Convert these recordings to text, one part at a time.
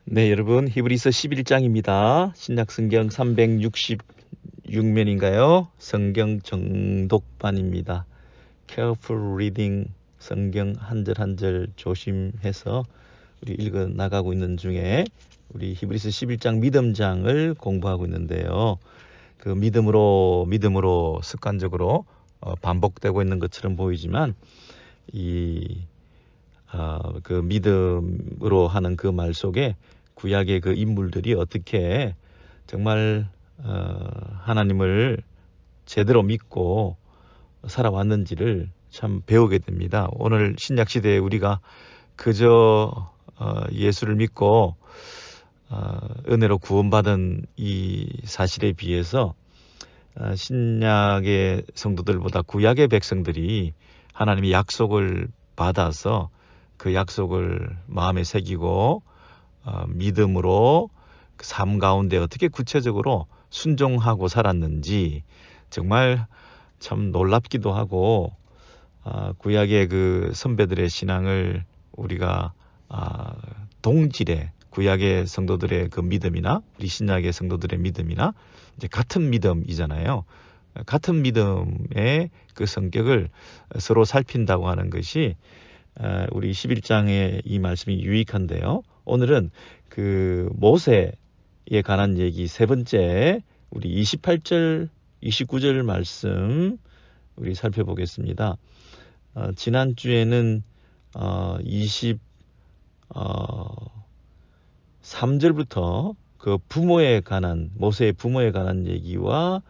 네, 여러분 히브리서 11장입니다. 신약성경 366면인가요? 성경 정독반입니다. Careful reading, 성경 한 절 한 절 조심해서 우리 읽어 나가고 있는 중에 우리 히브리서 11장 믿음장을 공부하고 있는데요. 그 믿음으로 습관적으로 반복되고 있는 것처럼 보이지만 그 믿음으로 하는 그 말 속에 구약의 그 인물들이 어떻게 정말 하나님을 제대로 믿고 살아왔는지를 참 배우게 됩니다. 오늘 신약 시대에 우리가 그저 예수를 믿고 은혜로 구원받은 이 사실에 비해서 신약의 성도들보다 구약의 백성들이 하나님의 약속을 받아서 그 약속을 마음에 새기고 믿음으로 그 삶 가운데 어떻게 구체적으로 순종하고 살았는지 정말 참 놀랍기도 하고 구약의 그 선배들의 신앙을 우리가 동질의 구약의 성도들의 그 믿음이나 우리 신약의 성도들의 믿음이나 이제 같은 믿음이잖아요. 같은 믿음의 그 성격을 서로 살핀다고 하는 것이 우리 11장의 이 말씀이 유익한데요. 오늘은 그 모세에 관한 얘기 세 번째 우리 28절, 29절 말씀 우리 살펴보겠습니다. 지난주에는 23절부터 그 모세의 부모에 관한 얘기와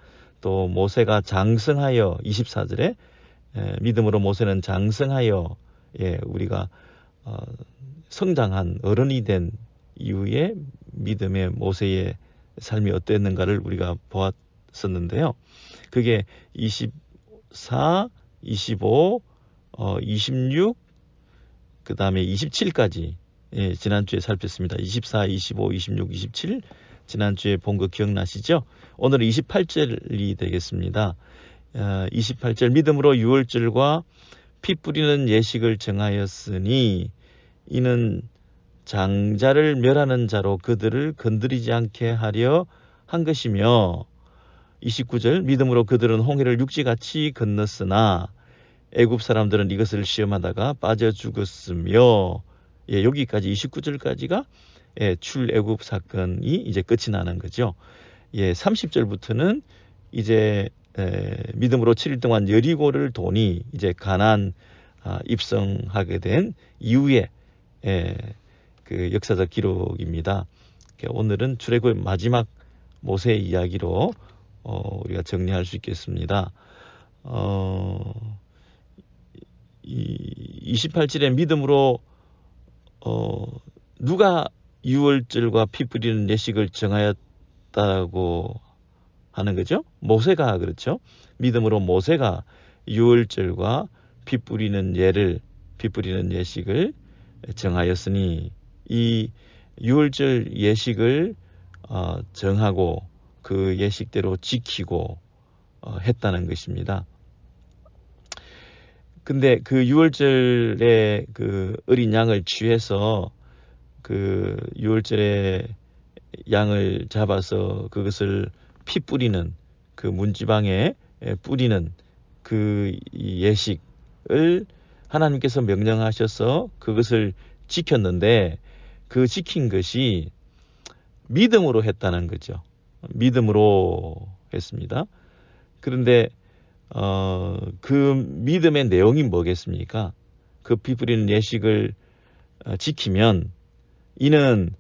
또 모세가 장성하여 24절에 믿음으로 모세는 장성하여 우리가 성장한 어른이 된 이후에 믿음의 모세의 삶이 어땠는가를 우리가 보았었는데요. 그게 24, 25, 26, 그 다음에 27까지 지난주에 살폈습니다. 24, 25, 26, 27 지난주에 본 거 기억나시죠? 오늘은 28절이 되겠습니다. 28절 믿음으로 유월절과 피 뿌리는 예식을 정하였으니 이는 장자를 멸하는 자로 그들을 건드리지 않게 하려 한 것이며 29절 믿음으로 그들은 홍해를 육지같이 건넜으나 애굽 사람들은 이것을 시험하다가 빠져 죽었으며 여기까지 29절까지가 출애굽 사건이 이제 끝이 나는 거죠. 30절부터는 이제 믿음으로 7일 동안 여리고를 도니 이제 가나안 입성하게 된 이후에 그 역사적 기록입니다. 오늘은 출애굽의 마지막 모세의 이야기로 우리가 정리할 수 있겠습니다. 28절에 믿음으로 누가 유월절과 피 뿌리는 예식을 정하였다고 하는 거죠? 모세가 그렇죠. 믿음으로 모세가 유월절과 피 뿌리는 예식을 정하였으니 이 유월절 예식을 정하고 그 예식대로 지키고 했다는 것입니다. 근데 그 유월절에 그 어린 양을 취해서 그 유월절에 양을 잡아서 그것을 피 뿌리는 그 문지방에 뿌리는 그 예식을 하나님께서 명령하셔서 그것을 지켰는데 그 지킨 것이 믿음으로 했다는 거죠. 믿음으로 했습니다. 그런데 그 믿음의 내용이 뭐겠습니까? 그 피 뿌리는 예식을 지키면 이는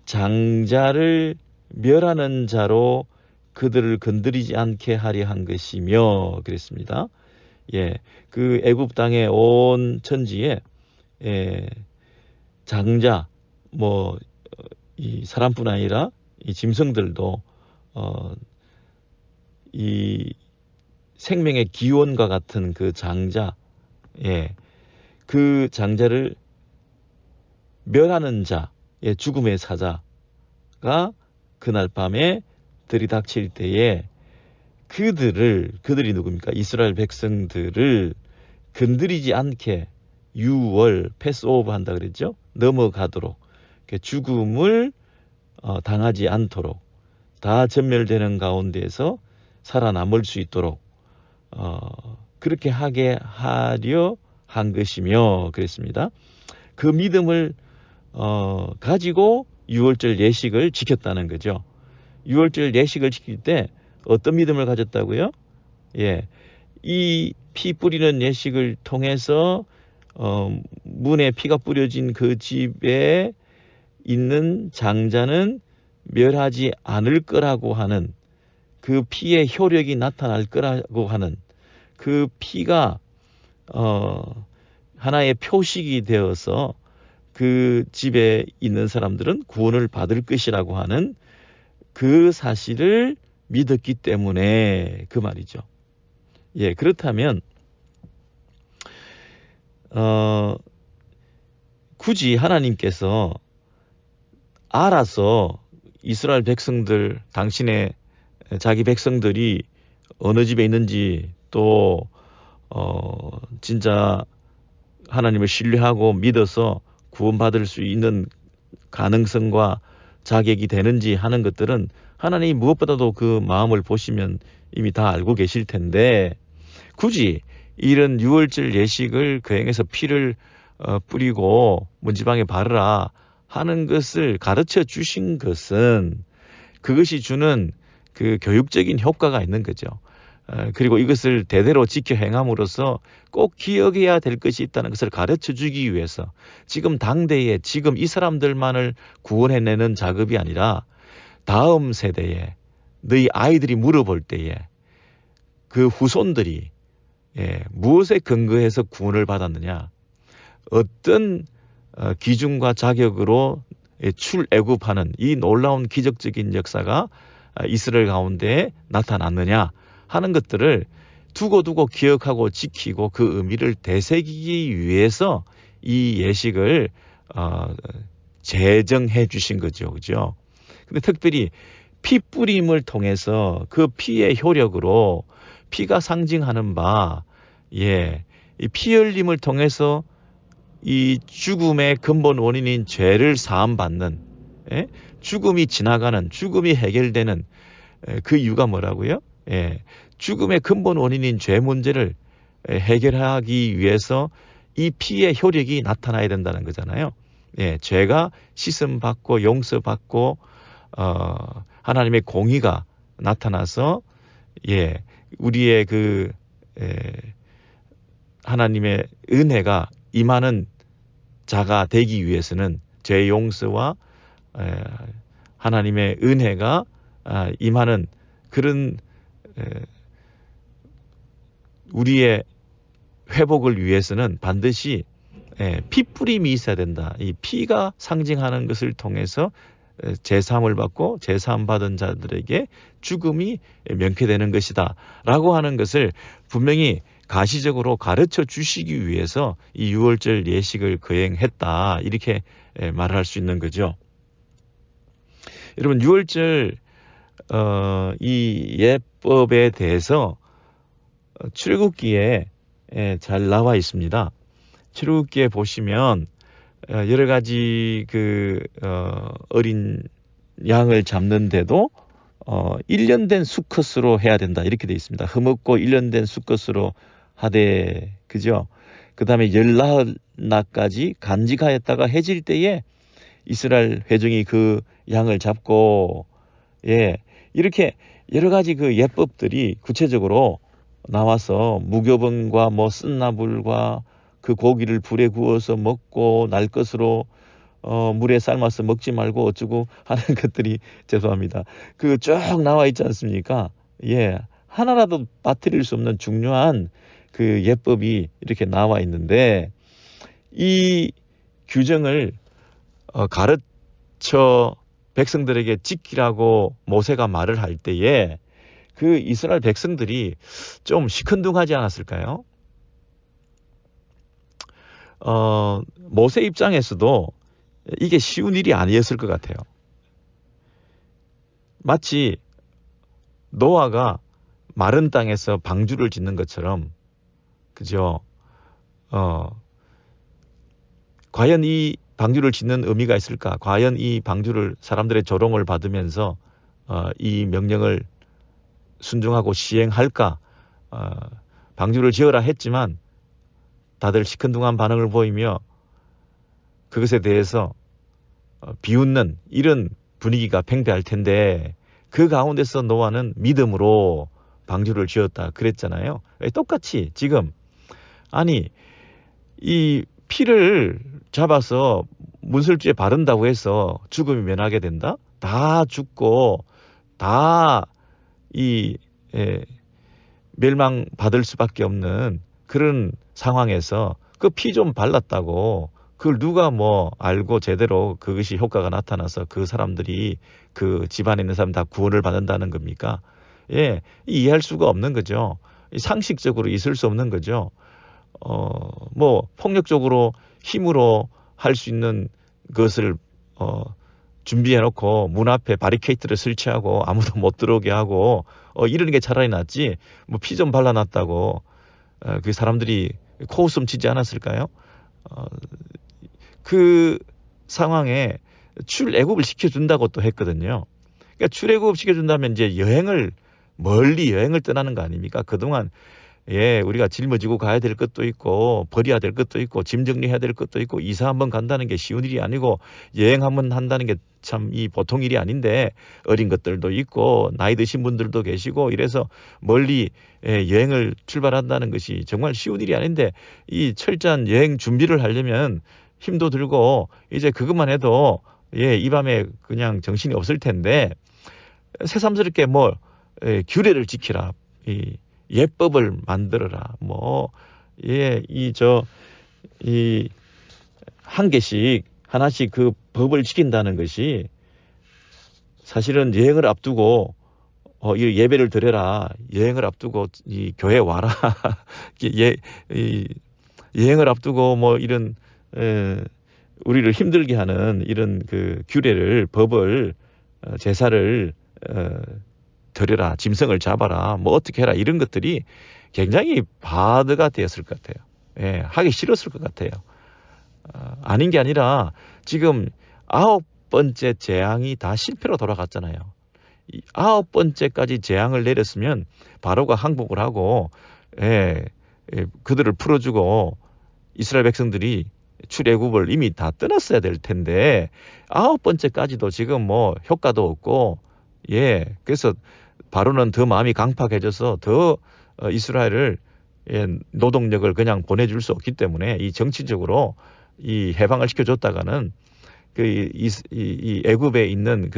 장자를 멸하는 자로 그들을 건드리지 않게 하려 한 것이며 그랬습니다. 그 애굽 땅의 온 천지에 장자 이 사람뿐 아니라 이 짐승들도 이 생명의 기원과 같은 그 장자, 그 장자를 멸하는 자, 죽음의 사자가 그날 밤에 들이닥칠 때에 그들이 누굽니까? 이스라엘 백성들을 건드리지 않게 유월 패스오버 한다 그랬죠? 넘어가도록 죽음을 당하지 않도록 다 전멸되는 가운데에서 살아남을 수 있도록 그렇게 하게 하려 한 것이며 그랬습니다. 그 믿음을 가지고 유월절 예식을 지켰다는 거죠. 유월절 예식을 지킬 때 어떤 믿음을 가졌다고요? 예, 이 피 뿌리는 예식을 통해서 문에 피가 뿌려진 그 집에 있는 장자는 멸하지 않을 거라고 하는 그 피의 효력이 나타날 거라고 하는 그 피가 하나의 표식이 되어서 그 집에 있는 사람들은 구원을 받을 것이라고 하는 그 사실을 믿었기 때문에 그 말이죠. 예, 그렇다면 굳이 하나님께서 알아서 이스라엘 백성들, 당신의 자기 백성들이 어느 집에 있는지 또 진짜 하나님을 신뢰하고 믿어서 구원받을 수 있는 가능성과 자격이 되는지 하는 것들은 하나님이 무엇보다도 그 마음을 보시면 이미 다 알고 계실 텐데 굳이 이런 유월절 예식을 거행해서 피를 뿌리고 문지방에 바르라 하는 것을 가르쳐 주신 것은 그것이 주는 그 교육적인 효과가 있는 거죠. 그리고 이것을 대대로 지켜 행함으로써 꼭 기억해야 될 것이 있다는 것을 가르쳐 주기 위해서 지금 당대에 지금 이 사람들만을 구원해내는 작업이 아니라 다음 세대에 너희 아이들이 물어볼 때에 그 후손들이 무엇에 근거해서 구원을 받았느냐, 어떤 기준과 자격으로 출애굽하는 이 놀라운 기적적인 역사가 이스라엘 가운데 나타났느냐 하는 것들을 두고두고 기억하고 지키고 그 의미를 되새기기 위해서 이 예식을 제정해 주신 거죠. 그죠? 근데 특별히 피 뿌림을 통해서 그 피의 효력으로 피가 상징하는 바, 이 피 흘림을 통해서 이 죽음의 근본 원인인 죄를 사함받는, 죽음이 지나가는, 죽음이 해결되는 그 이유가 뭐라고요? 죽음의 근본 원인인 죄 문제를 해결하기 위해서 이 피의 효력이 나타나야 된다는 거잖아요. 죄가 씻음받고 용서받고 하나님의 공의가 나타나서 우리의 그 하나님의 은혜가 임하는 자가 되기 위해서는 죄 용서와 하나님의 은혜가 임하는 그런 우리의 회복을 위해서는 반드시 피 뿌림이 있어야 된다. 이 피가 상징하는 것을 통해서 제사함을 받고 제사함 받은 자들에게 죽음이 명쾌되는 것이다 라고 하는 것을 분명히 가시적으로 가르쳐 주시기 위해서 이 유월절 예식을 거행했다 이렇게 말을 할 수 있는 거죠. 여러분 유월절 이 예법에 대해서 출애굽기에 잘 나와 있습니다. 출애굽기에 보시면 여러 가지 그 어린 양을 잡는데도 1년 된 수컷으로 해야 된다 이렇게 되어 있습니다. 흠없고 1년 된 수컷으로 하되 그죠? 그 다음에 열나흘까지 간직하였다가 해질 때에 이스라엘 회중이 그 양을 잡고 이렇게 여러 가지 그 예법들이 구체적으로 나와서 무교병과 뭐 쓴나물과 그 고기를 불에 구워서 먹고 날 것으로 물에 삶아서 먹지 말고 어쩌고 하는 것들이 죄송합니다. 그 쭉 나와 있지 않습니까? 하나라도 빠뜨릴 수 없는 중요한 그 예법이 이렇게 나와 있는데 이 규정을 가르쳐 백성들에게 지키라고 모세가 말을 할 때에 그 이스라엘 백성들이 좀 시큰둥하지 않았을까요? 모세 입장에서도 이게 쉬운 일이 아니었을 것 같아요. 마치 노아가 마른 땅에서 방주를 짓는 것처럼, 그죠? 과연 이 방주를 짓는 의미가 있을까? 과연 이 방주를 사람들의 조롱을 받으면서 이 명령을 순종하고 시행할까? 방주를 지어라 했지만 다들 시큰둥한 반응을 보이며 그것에 대해서 비웃는 이런 분위기가 팽배할 텐데 그 가운데서 노아는 믿음으로 방주를 지었다 그랬잖아요. 똑같이 지금 아니 이 피를 잡아서 문설주에 바른다고 해서 죽음이 면하게 된다? 다 죽고 다 이 멸망받을 수밖에 없는 그런 상황에서 그 피 좀 발랐다고 그걸 누가 뭐 알고 제대로 그것이 효과가 나타나서 그 사람들이 그 집안에 있는 사람 다 구원을 받는다는 겁니까? 예, 이해할 수가 없는 거죠. 상식적으로 있을 수 없는 거죠. 뭐 폭력적으로 힘으로 할 수 있는 것을 준비해놓고 문 앞에 바리케이트를 설치하고 아무도 못 들어오게 하고 이러는 게 차라리 낫지. 뭐 피 좀 발라놨다고 그 사람들이 코웃음 치지 않았을까요? 그 상황에 출애굽을 시켜준다고 또 했거든요. 그러니까 출애굽 시켜준다면 이제 멀리 여행을 떠나는 거 아닙니까? 그동안 우리가 짊어지고 가야 될 것도 있고 버려야 될 것도 있고 짐 정리해야 될 것도 있고 이사 한번 간다는 게 쉬운 일이 아니고 여행 한번 한다는 게 참 이 보통 일이 아닌데 어린 것들도 있고 나이 드신 분들도 계시고 이래서 멀리 여행을 출발한다는 것이 정말 쉬운 일이 아닌데 이 철저한 여행 준비를 하려면 힘도 들고 이제 그것만 해도 이 밤에 그냥 정신이 없을 텐데 새삼스럽게 뭐 규례를 지키라 이 예법을 만들어라. 한 개씩 하나씩 그 법을 지킨다는 것이 사실은 여행을 앞두고 예배를 드려라. 여행을 앞두고 이 교회 와라. 여행을 앞두고 뭐 이런 우리를 힘들게 하는 이런 그 규례를 법을 제사를 드려라, 짐승을 잡아라, 뭐 어떻게 해라 이런 것들이 굉장히 바드가 되었을 것 같아요. 하기 싫었을 것 같아요. 아닌 게 아니라 지금 9번째 재앙이 다 실패로 돌아갔잖아요. 9번째까지 재앙을 내렸으면 바로가 항복을 하고 그들을 풀어주고 이스라엘 백성들이 출애굽을 이미 다 떠났어야 될 텐데 9번째까지도 지금 뭐 효과도 없고 그래서 바로는 더 마음이 강팍해져서 더 이스라엘을 노동력을 그냥 보내줄 수 없기 때문에 이 정치적으로 이 해방을 시켜줬다가는 이 애굽에 있는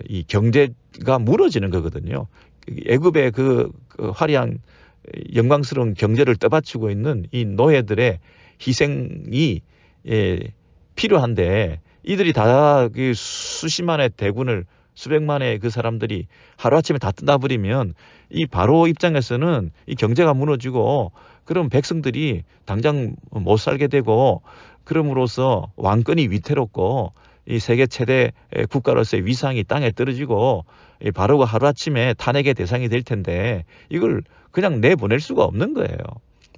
이 경제가 무너지는 거거든요. 애굽의 그 화려한 영광스러운 경제를 떠받치고 있는 이 노예들의 희생이 필요한데 이들이 다 그 수십만의 대군을 수백만의 그 사람들이 하루아침에 다 떠나버리면 이 바로 입장에서는 이 경제가 무너지고 그럼 백성들이 당장 못 살게 되고 그럼으로써 왕권이 위태롭고 이 세계 최대 국가로서의 위상이 땅에 떨어지고 이 바로가 하루아침에 탄핵의 대상이 될 텐데 이걸 그냥 내보낼 수가 없는 거예요.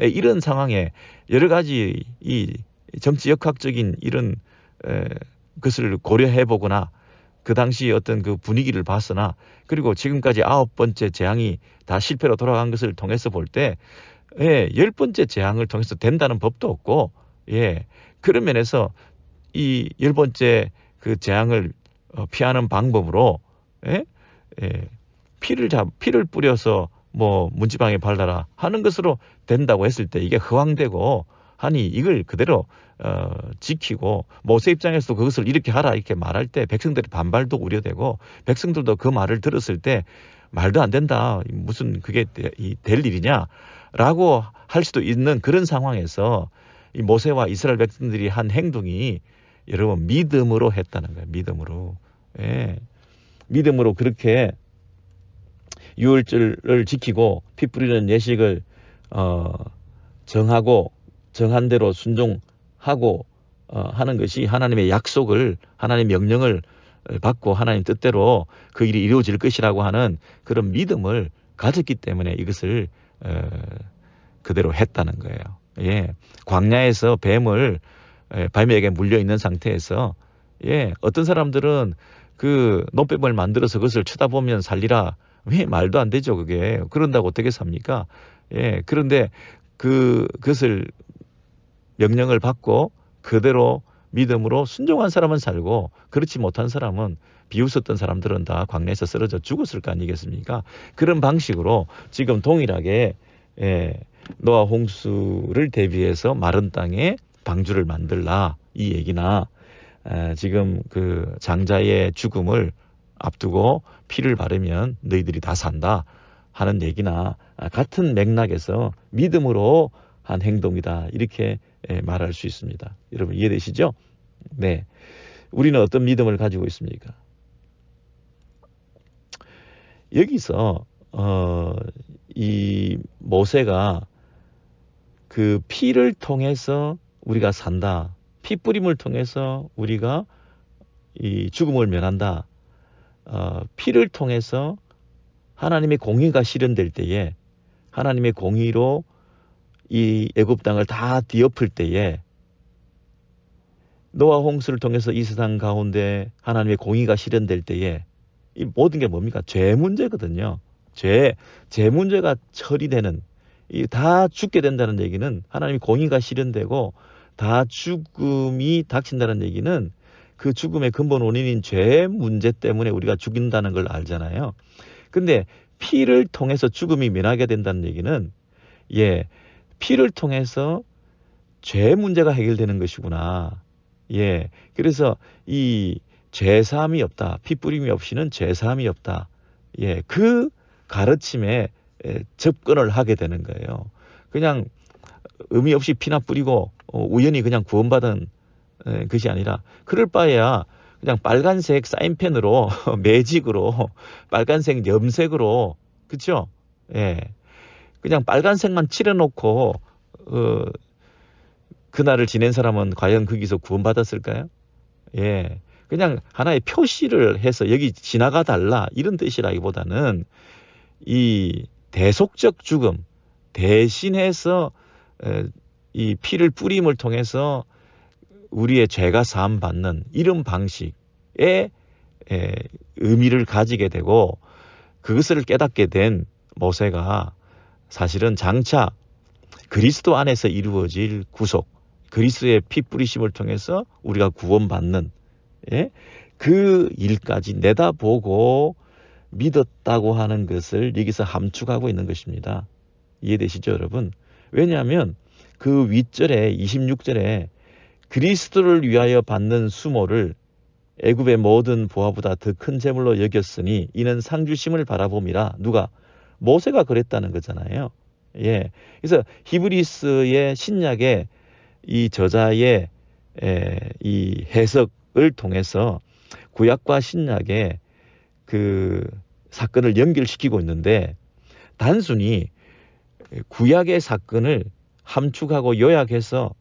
이런 상황에 여러 가지 이 정치 역학적인 이런 것을 고려해 보거나 그 당시 어떤 그 분위기를 봤으나 그리고 지금까지 9번째 재앙이 다 실패로 돌아간 것을 통해서 볼 때 10번째 재앙을 통해서 된다는 법도 없고 그런 면에서 이 10번째 그 재앙을 피하는 방법으로 피를 뿌려서 뭐 문지방에 발라라 하는 것으로 된다고 했을 때 이게 허황되고 하니 이걸 그대로 지키고 모세 입장에서도 그것을 이렇게 하라 이렇게 말할 때 백성들의 반발도 우려되고 백성들도 그 말을 들었을 때 말도 안 된다 무슨 그게 될 일이냐라고 할 수도 있는 그런 상황에서 이 모세와 이스라엘 백성들이 한 행동이 여러분 믿음으로 했다는 거예요. 믿음으로 그렇게 유월절을 지키고 피 뿌리는 예식을 정하고 정한 대로 순종하고 하는 것이 하나님의 약속을 하나님의 명령을 받고 하나님 뜻대로 그 일이 이루어질 것이라고 하는 그런 믿음을 가졌기 때문에 이것을 그대로 했다는 거예요. 광야에서 뱀을 뱀에게 물려 있는 상태에서 어떤 사람들은 그 노뱀을 만들어서 그것을 쳐다보면 살리라. 왜 말도 안 되죠, 그게. 그런다고 어떻게 삽니까? 그런데 그것을 명령을 받고 그대로 믿음으로 순종한 사람은 살고 그렇지 못한 사람은 비웃었던 사람들은 다 광야에서 쓰러져 죽었을 거 아니겠습니까? 그런 방식으로 지금 동일하게 노아 홍수를 대비해서 마른 땅에 방주를 만들라 이 얘기나 지금 그 장자의 죽음을 앞두고 피를 바르면 너희들이 다 산다 하는 얘기나 같은 맥락에서 믿음으로 한 행동이다 이렇게 말할 수 있습니다. 여러분 이해되시죠? 네, 우리는 어떤 믿음을 가지고 있습니까? 여기서 이 모세가 그 피를 통해서 우리가 산다. 피 뿌림을 통해서 우리가 이 죽음을 면한다. 피를 통해서 하나님의 공의가 실현될 때에 하나님의 공의로 이 애굽 땅을 다 뒤엎을 때에 노아 홍수를 통해서 이 세상 가운데 하나님의 공의가 실현될 때에 이 모든 게 뭡니까? 죄 문제거든요. 죄 문제가 처리되는 다 죽게 된다는 얘기는 하나님의 공의가 실현되고 다 죽음이 닥친다는 얘기는 그 죽음의 근본 원인인 죄 문제 때문에 우리가 죽인다는 걸 알잖아요. 근데 피를 통해서 죽음이 면하게 된다는 얘기는 피를 통해서 죄 문제가 해결되는 것이구나. 그래서 이 죄사함이 없다. 피 뿌림이 없이는 죄사함이 없다. 그 가르침에 접근을 하게 되는 거예요. 그냥 의미 없이 피나 뿌리고 우연히 그냥 구원받은 것이 아니라 그럴 바에야 그냥 빨간색 사인펜으로 매직으로 빨간색 염색으로 그렇죠? 그냥 빨간색만 칠해놓고 그날을 지낸 사람은 과연 거기서 구원받았을까요? 그냥 하나의 표시를 해서 여기 지나가 달라 이런 뜻이라기보다는 이 대속적 죽음 대신해서 이 피를 뿌림을 통해서 우리의 죄가 사함 받는 이런 방식의 의미를 가지게 되고 그것을 깨닫게 된 모세가 사실은 장차 그리스도 안에서 이루어질 구속, 그리스도의 피 뿌리심을 통해서 우리가 구원받는 그 일까지 내다보고 믿었다고 하는 것을 여기서 함축하고 있는 것입니다. 이해되시죠, 여러분? 왜냐하면 그 윗절에 26절에 그리스도를 위하여 받는 수모를 애굽의 모든 보화보다 더 큰 재물로 여겼으니 이는 상주심을 바라봄이라. 누가? 모세가 그랬다는 거잖아요. 그래서 히브리스의 신약의 이 저자의 이 해석을 통해서 구약과 신약의 그 사건을 연결시키고 있는데 단순히 구약의 사건을 함축하고 요약해서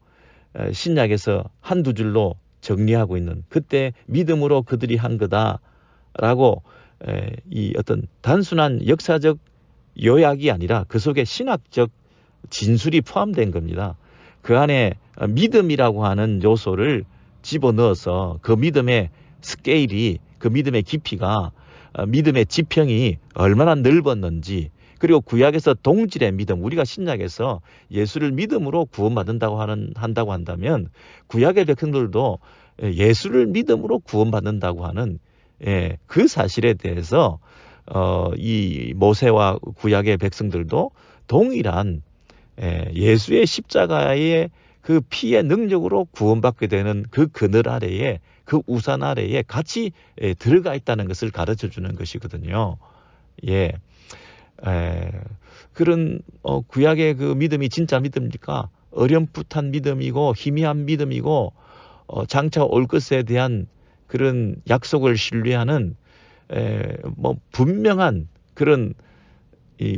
신약에서 한두 줄로 정리하고 있는 그때 믿음으로 그들이 한 거다라고 이 어떤 단순한 역사적 요약이 아니라 그 속에 신학적 진술이 포함된 겁니다. 그 안에 믿음이라고 하는 요소를 집어넣어서 그 믿음의 스케일이 그 믿음의 깊이가 믿음의 지평이 얼마나 넓었는지 그리고 구약에서 동질의 믿음 우리가 신약에서 예수를 믿음으로 구원받는다고 한다고 한다면 구약의 백성들도 예수를 믿음으로 구원받는다고 하는 그 사실에 대해서 이 모세와 구약의 백성들도 동일한 예수의 십자가의 그 피의 능력으로 구원받게 되는 그 그늘 아래에 그 우산 아래에 같이 들어가 있다는 것을 가르쳐 주는 것이거든요. 그런 구약의 그 믿음이 진짜 믿음입니까? 어렴풋한 믿음이고 희미한 믿음이고 장차 올 것에 대한 그런 약속을 신뢰하는 뭐 분명한 그런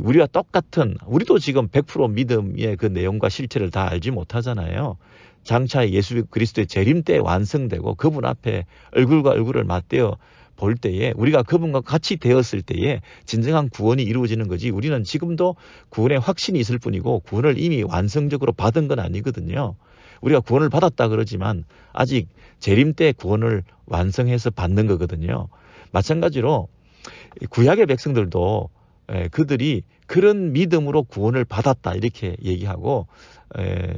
우리와 똑같은 우리도 지금 100% 믿음의 그 내용과 실체를 다 알지 못하잖아요. 장차 예수 그리스도의 재림 때 완성되고 그분 앞에 얼굴과 얼굴을 맞대어 볼 때에 우리가 그분과 같이 되었을 때에 진정한 구원이 이루어지는 거지 우리는 지금도 구원의 확신이 있을 뿐이고 구원을 이미 완성적으로 받은 건 아니거든요. 우리가 구원을 받았다 그러지만 아직 재림 때 구원을 완성해서 받는 거거든요. 마찬가지로 구약의 백성들도 그들이 그런 믿음으로 구원을 받았다 이렇게 얘기하고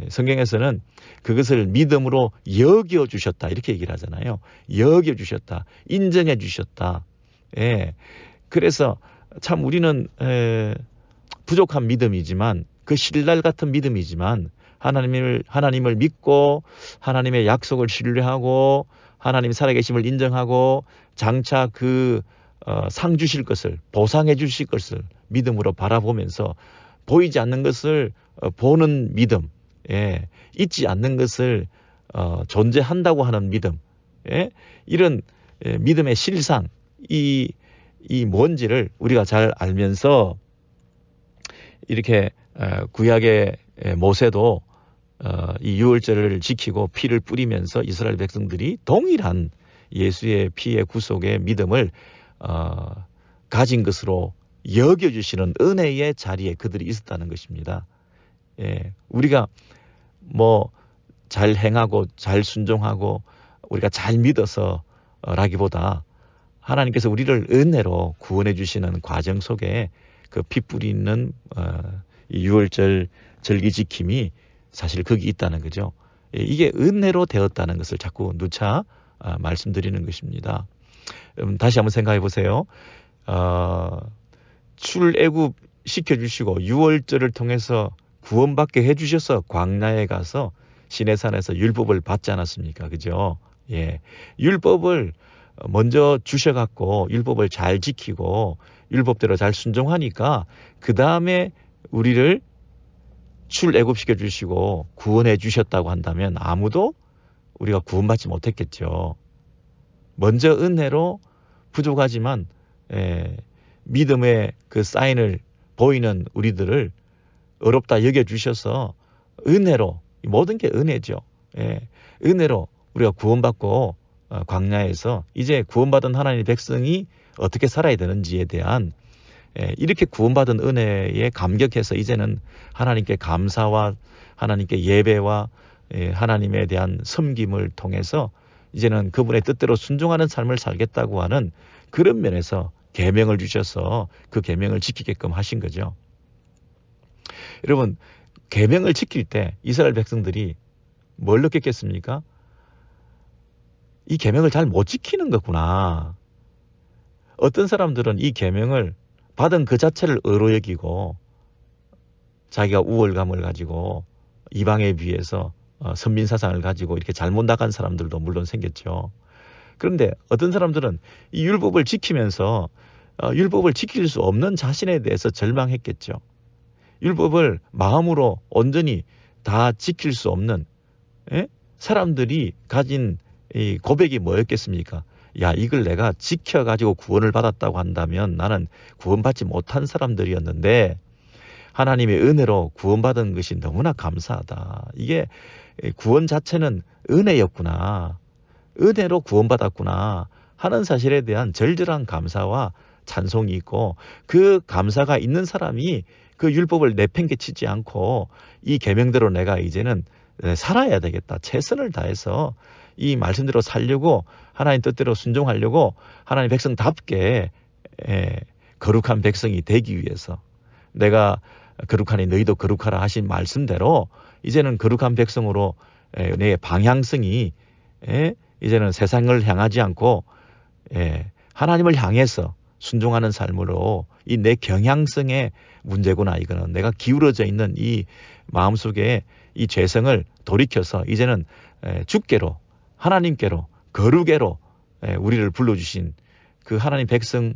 성경에서는 그것을 믿음으로 여겨주셨다 이렇게 얘기를 하잖아요. 여겨주셨다. 인정해 주셨다. 예. 그래서 참 우리는 부족한 믿음이지만 그 신랄 같은 믿음이지만 하나님을 믿고 하나님의 약속을 신뢰하고 하나님 살아계심을 인정하고 장차 그 상 주실 것을 보상해 주실 것을 믿음으로 바라보면서 보이지 않는 것을 보는 믿음, 예, 있지 않는 것을 존재한다고 하는 믿음, 예, 이런 믿음의 실상 이 뭔지를 우리가 잘 알면서 이렇게 구약의 모세도 이 유월절을 지키고 피를 뿌리면서 이스라엘 백성들이 동일한 예수의 피의 구속의 믿음을 가진 것으로 여겨주시는 은혜의 자리에 그들이 있었다는 것입니다. 예, 우리가 뭐 잘 행하고 잘 순종하고 우리가 잘 믿어서 라기보다 하나님께서 우리를 은혜로 구원해 주시는 과정 속에 그 피 뿌리는 이 유월절 절기 지킴이 사실 거기 있다는 거죠. 예, 이게 은혜로 되었다는 것을 자꾸 누차 말씀드리는 것입니다. 다시 한번 생각해 보세요. 출애굽 시켜주시고 유월절을 통해서 구원받게 해주셔서 광야에 가서 시내산에서 율법을 받지 않았습니까? 그죠? 예, 율법을 먼저 주셔갖고 율법을 잘 지키고 율법대로 잘 순종하니까 그 다음에 우리를 출애굽시켜 주시고 구원해 주셨다고 한다면 아무도 우리가 구원받지 못했겠죠. 먼저 은혜로 부족하지만 믿음의 그 사인을 보이는 우리들을 어렵다 여겨주셔서 은혜로, 모든 게 은혜죠. 은혜로 우리가 구원받고 광야에서 이제 구원받은 하나님의 백성이 어떻게 살아야 되는지에 대한 이렇게 구원받은 은혜에 감격해서 이제는 하나님께 감사와 하나님께 예배와 하나님에 대한 섬김을 통해서 이제는 그분의 뜻대로 순종하는 삶을 살겠다고 하는 그런 면에서 계명을 주셔서 그 계명을 지키게끔 하신 거죠. 여러분, 계명을 지킬 때 이스라엘 백성들이 뭘 느꼈겠습니까? 이 계명을 잘 못 지키는 거구나. 어떤 사람들은 이 계명을 받은 그 자체를 의로 여기고 자기가 우월감을 가지고 이방에 비해서 선민사상을 가지고 이렇게 잘못 나간 사람들도 물론 생겼죠. 그런데 어떤 사람들은 이 율법을 지키면서 율법을 지킬 수 없는 자신에 대해서 절망했겠죠. 율법을 마음으로 온전히 다 지킬 수 없는 사람들이 가진 이 고백이 뭐였겠습니까? 야, 이걸 내가 지켜가지고 구원을 받았다고 한다면 나는 구원받지 못한 사람들이었는데 하나님의 은혜로 구원받은 것이 너무나 감사하다. 이게 구원 자체는 은혜였구나. 은혜로 구원받았구나 하는 사실에 대한 절절한 감사와 찬송이 있고 그 감사가 있는 사람이 그 율법을 내팽개치지 않고 이 계명대로 내가 이제는 살아야 되겠다. 최선을 다해서 이 말씀대로 살려고 하나님 뜻대로 순종하려고 하나님 백성답게 거룩한 백성이 되기 위해서 내가 거룩하니 너희도 거룩하라 하신 말씀대로 이제는 거룩한 백성으로 내 방향성이 이제는 세상을 향하지 않고 하나님을 향해서 순종하는 삶으로 이 내 경향성의 문제구나. 이거는 내가 기울어져 있는 이 마음속에 이 죄성을 돌이켜서 이제는 주께로 하나님께로 거룩에로 우리를 불러주신 그 하나님 백성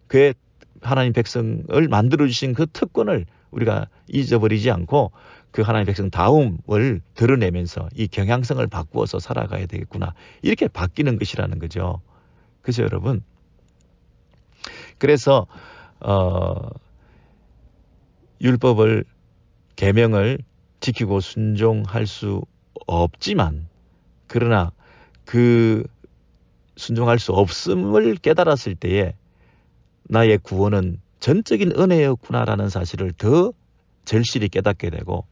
그의 하나님 백성을 만들어주신 그 특권을 우리가 잊어버리지 않고 그 하나님 백성 다움을 드러내면서 이 경향성을 바꾸어서 살아가야 되겠구나. 이렇게 바뀌는 것이라는 거죠. 그죠, 여러분? 그래서 율법을 계명을 지키고 순종할 수 없지만 그러나 그 순종할 수 없음을 깨달았을 때에 나의 구원은 전적인 은혜였구나라는 사실을 더 절실히 깨닫게 되고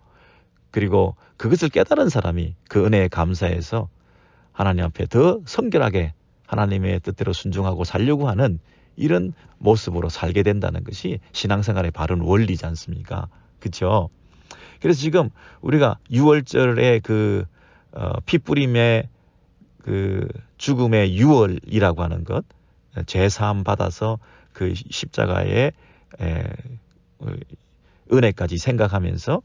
그리고 그것을 깨달은 사람이 그 은혜에 감사해서 하나님 앞에 더 성결하게 하나님의 뜻대로 순종하고 살려고 하는 이런 모습으로 살게 된다는 것이 신앙생활의 바른 원리지 않습니까? 그렇죠? 그래서 지금 우리가 6월절의 그 피뿌림의 그 죽음의 6월이라고 하는 것, 죄사함 받아서 그 십자가의 은혜까지 생각하면서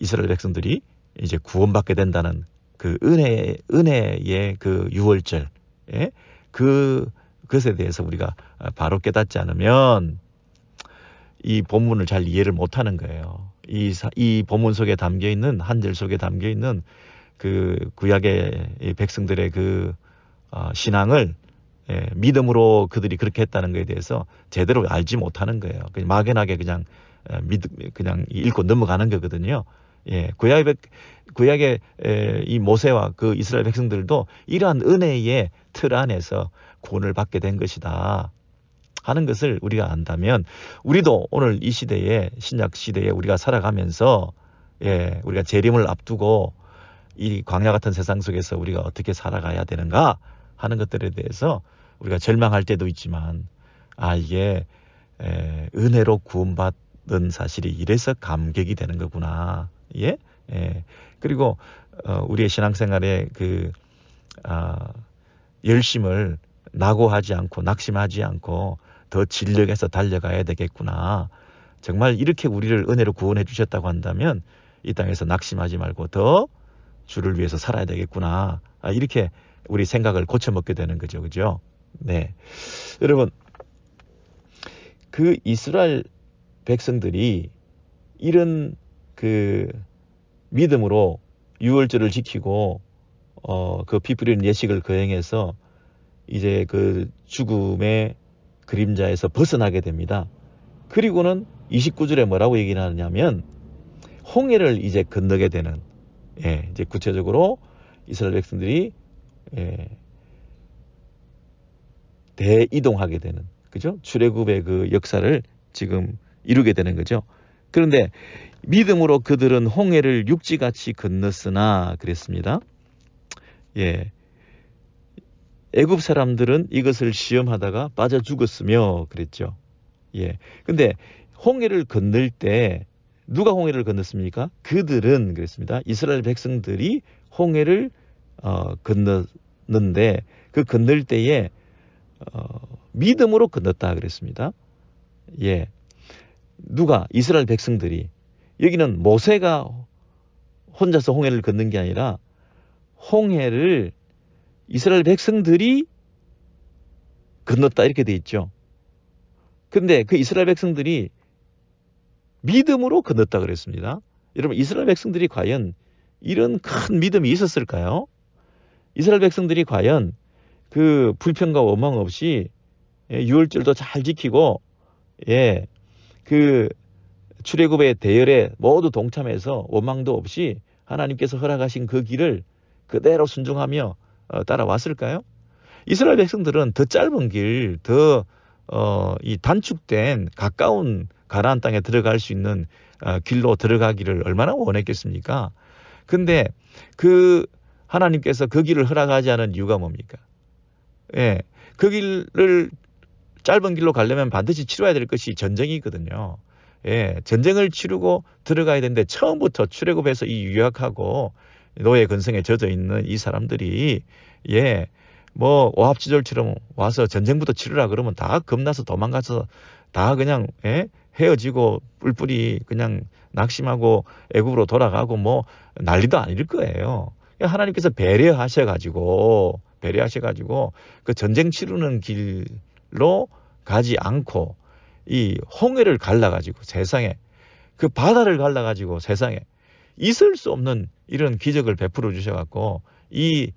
이스라엘 백성들이 이제 구원받게 된다는 그 은혜의 그 6월절, 그것에 대해서 우리가 바로 깨닫지 않으면 이 본문을 잘 이해를 못하는 거예요. 이 본문 속에 담겨 있는 한 절 속에 담겨 있는 그 구약의 백성들의 그 신앙을 믿음으로 그들이 그렇게 했다는 것에 대해서 제대로 알지 못하는 거예요. 그냥 막연하게 그냥 그냥 읽고 넘어가는 거거든요. 구약의 이 모세와 그 이스라엘 백성들도 이러한 은혜의 틀 안에서 구원을 받게 된 것이다 하는 것을 우리가 안다면, 우리도 오늘 이 시대에, 신약 시대에 우리가 살아가면서 우리가 재림을 앞두고 이 광야 같은 세상 속에서 우리가 어떻게 살아가야 되는가 하는 것들에 대해서 우리가 절망할 때도 있지만, 이게 은혜로 구원받은 사실이 이래서 감격이 되는 거구나. 그리고 우리의 신앙생활에 그 열심을 낙오하지 않고 낙심하지 않고 더 진력해서 달려가야 되겠구나. 정말 이렇게 우리를 은혜로 구원해 주셨다고 한다면 이 땅에서 낙심하지 말고 더 주를 위해서 살아야 되겠구나. 이렇게 우리 생각을 고쳐먹게 되는 거죠. 그죠? 네. 여러분, 그 이스라엘 백성들이 이런 그 믿음으로 유월절을 지키고 그 피 뿌리는 예식을 거행해서 이제 그 죽음의 그림자에서 벗어나게 됩니다. 그리고는 29절에 뭐라고 얘기를 하냐면 홍해를 이제 건너게 되는, 이제 구체적으로 이스라엘 백성들이 대이동하게 되는, 그죠? 출애굽의 그 역사를 지금 이루게 되는 거죠. 그런데 믿음으로 그들은 홍해를 육지같이 건넜으나 그랬습니다. 애굽 사람들은 이것을 시험하다가 빠져 죽었으며 그랬죠. 근데 홍해를 건널 때 누가 홍해를 건넜습니까? 그들은 그랬습니다. 이스라엘 백성들이 홍해를 건넜는데 그 건널 때에 믿음으로 건넜다 그랬습니다. 누가? 이스라엘 백성들이. 여기는 모세가 혼자서 홍해를 건넌 게 아니라 홍해를 이스라엘 백성들이 건넜다 이렇게 돼 있죠. 근데 그 이스라엘 백성들이 믿음으로 건넜다 그랬습니다. 여러분, 이스라엘 백성들이 과연 이런 큰 믿음이 있었을까요? 이스라엘 백성들이 과연 그 불평과 원망 없이 유월절도 잘 지키고 그 출애굽의 대열에 모두 동참해서 원망도 없이 하나님께서 허락하신 그 길을 그대로 순종하며 따라왔을까요? 이스라엘 백성들은 더 짧은 길, 더 이 단축된 가까운 가나안 땅에 들어갈 수 있는 길로 들어가기를 얼마나 원했겠습니까? 근데 그 하나님께서 그 길을 허락하지 않은 이유가 뭡니까? 그 길을 짧은 길로 가려면 반드시 치러야 될 것이 전쟁이거든요. 전쟁을 치르고 들어가야 되는데 처음부터 출애굽에서 이 유약하고 노예 근성에 젖어 있는 이 사람들이 뭐 오합지졸처럼 와서 전쟁부터 치르라 그러면 다 겁나서 도망가서 다 그냥 헤어지고 뿔뿔이 그냥 낙심하고 애굽으로 돌아가고 뭐 난리도 아닐 거예요. 하나님께서 배려하셔가지고 그 전쟁 치르는 길로 가지 않고 이 홍해를 갈라가지고 세상에, 그 바다를 갈라가지고 세상에 있을 수 없는 이런 기적을 베풀어 주셔갖고 이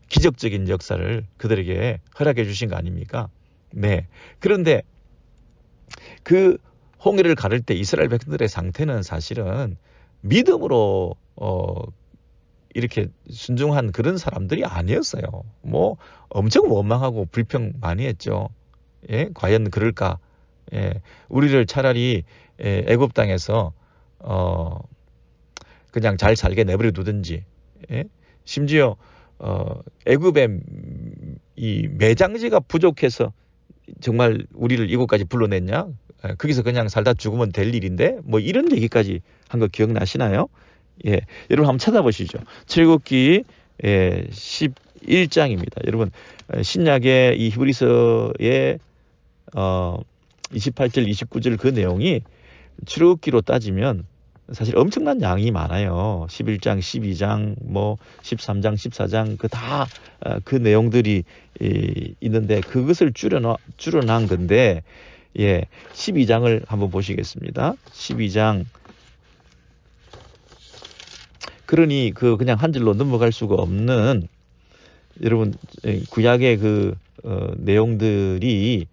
기적적인 역사를 그들에게 허락해 주신 거 아닙니까? 그런데 그 홍해를 가를 때 이스라엘 백성들의 상태는 사실은 믿음으로 이렇게 순종한 그런 사람들이 아니었어요. 뭐 엄청 원망하고 불평 많이 했죠. 과연 그럴까? 우리를 차라리 애굽 땅에서 그냥 잘 살게 내버려 두든지, 예? 심지어 애굽의 이 매장지가 부족해서 정말 우리를 이곳까지 불러냈냐? 거기서 그냥 살다 죽으면 될 일인데 뭐 이런 얘기까지 한 거 기억나시나요? 예, 여러분 한번 찾아보시죠. 출애굽기 11장입니다. 여러분 신약의 이 히브리서의 28절 29절 그 내용이 출애굽기로 따지면 사실 엄청난 양이 많아요. 11장, 12장, 뭐 13장, 14장 그 다 그 내용들이 있는데 그것을 줄여놓은 건데, 예, 12장을 한번 보시겠습니다. 12장. 그러니 그냥 한 줄로 넘어갈 수가 없는 여러분 구약의 그 내용들이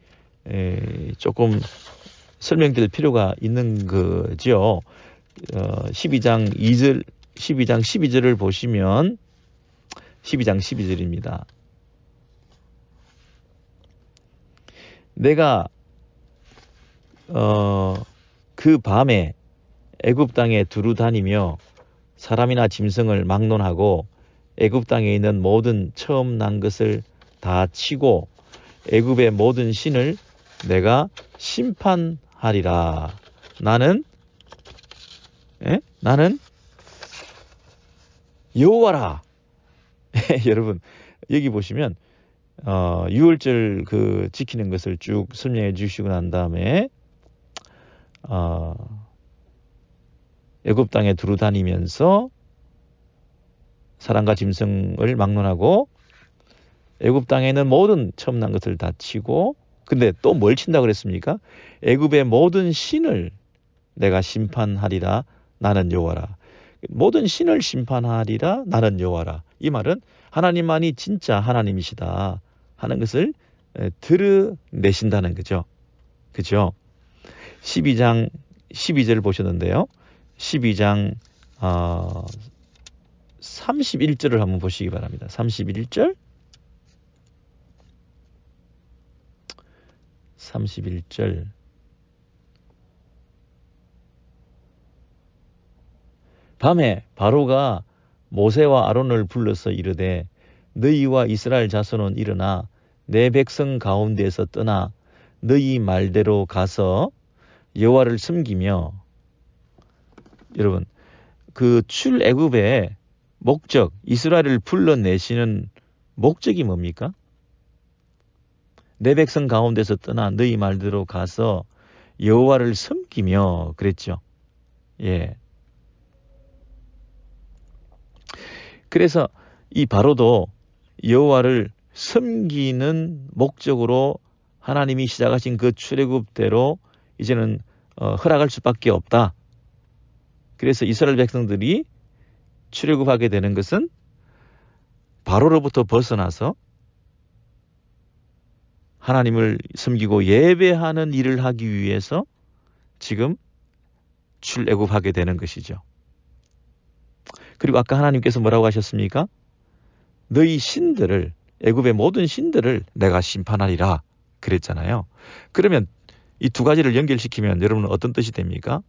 조금 설명드릴 필요가 있는 거죠. 12장 2절, 12장 12절을 보시면 12장 12절입니다. 내가 그 밤에 애굽 땅에 두루 다니며 사람이나 짐승을 막론하고 애굽 땅에 있는 모든 처음 난 것을 다 치고 애굽의 모든 신을 내가 심판하리라. 나는 여호와라. 여러분 여기 보시면 유월절 그 지키는 것을 쭉 설명해 주시고 난 다음에 애굽 땅에 두루 다니면서 사람과 짐승을 막론하고 애굽 땅에는 모든 처음 난 것을 다 치고, 근데 또 뭘 친다고 그랬습니까? 애굽의 모든 신을 내가 심판하리라. 나는 여호와라. 모든 신을 심판하리라. 나는 여호와라. 이 말은 하나님만이 진짜 하나님이시다 하는 것을 드러내신다는 거죠. 그죠? 12장 12절 보셨는데요. 12장 31절을 한번 보시기 바랍니다. 31절. 31절. 밤에 바로가 모세와 아론을 불러서 이르되 너희와 이스라엘 자손은 일어나 내 백성 가운데에서 떠나 너희 말대로 가서 여호와를 섬기며. 여러분 그 출애굽의 목적, 이스라엘을 불러내시는 목적이 뭡니까? 내 백성 가운데서 떠나 너희 말대로 가서 여호와를 섬기며 그랬죠. 예. 그래서 이 바로도 여호와를 섬기는 목적으로 하나님이 시작하신 그 출애굽대로 이제는 허락할 수밖에 없다. 그래서 이스라엘 백성들이 출애굽하게 되는 것은 바로로부터 벗어나서 하나님을 섬기고 예배하는 일을 하기 위해서 지금 출애굽하게 되는 것이죠. 그리고 아까 하나님께서 뭐라고 하셨습니까? 너희 신들을, 애굽의 모든 신들을 내가 심판하리라 그랬잖아요. 그러면 이 두 가지를 연결시키면 여러분은 어떤 뜻이 됩니까?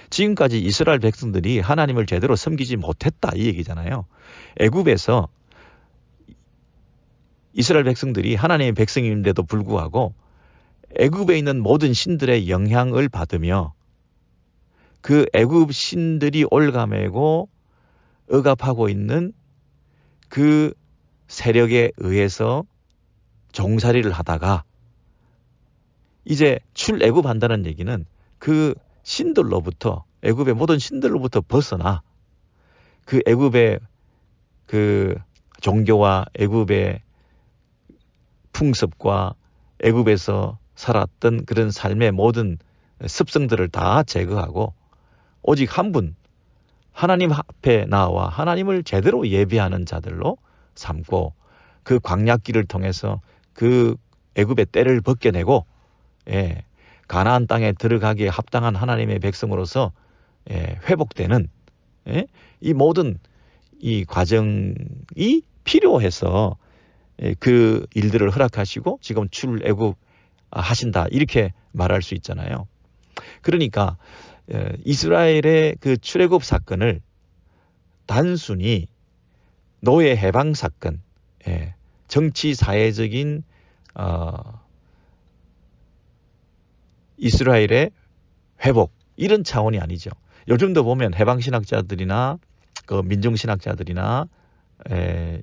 지금까지 이스라엘 백성들이 하나님을 제대로 섬기지 못했다 이 얘기잖아요. 애굽에서 이스라엘 백성들이 하나님의 백성인데도 불구하고 애굽에 있는 모든 신들의 영향을 받으며 그 애굽 신들이 올가매고 억압하고 있는 그 세력에 의해서 종살이를 하다가 이제 출애굽한다는 얘기는 그 신들로부터, 애굽의 모든 신들로부터 벗어나 그 애굽의 그 종교와 애굽의 풍습과 애굽에서 살았던 그런 삶의 모든 습성들을 다 제거하고 오직 한 분, 하나님 앞에 나와 하나님을 제대로 예배하는 자들로 삼고 그 광야길을 통해서 그 애굽의 때를 벗겨내고 가나안 땅에 들어가기에 합당한 하나님의 백성으로서 회복되는 이 모든 이 과정이 필요해서 그 일들을 허락하시고 지금 출애굽 하신다 이렇게 말할 수 있잖아요. 그러니까 이스라엘의 그 출애굽 사건을 단순히 노예 해방 사건, 정치 사회적인 이스라엘의 회복 이런 차원이 아니죠. 요즘도 보면 해방 신학자들이나 그 민중 신학자들이나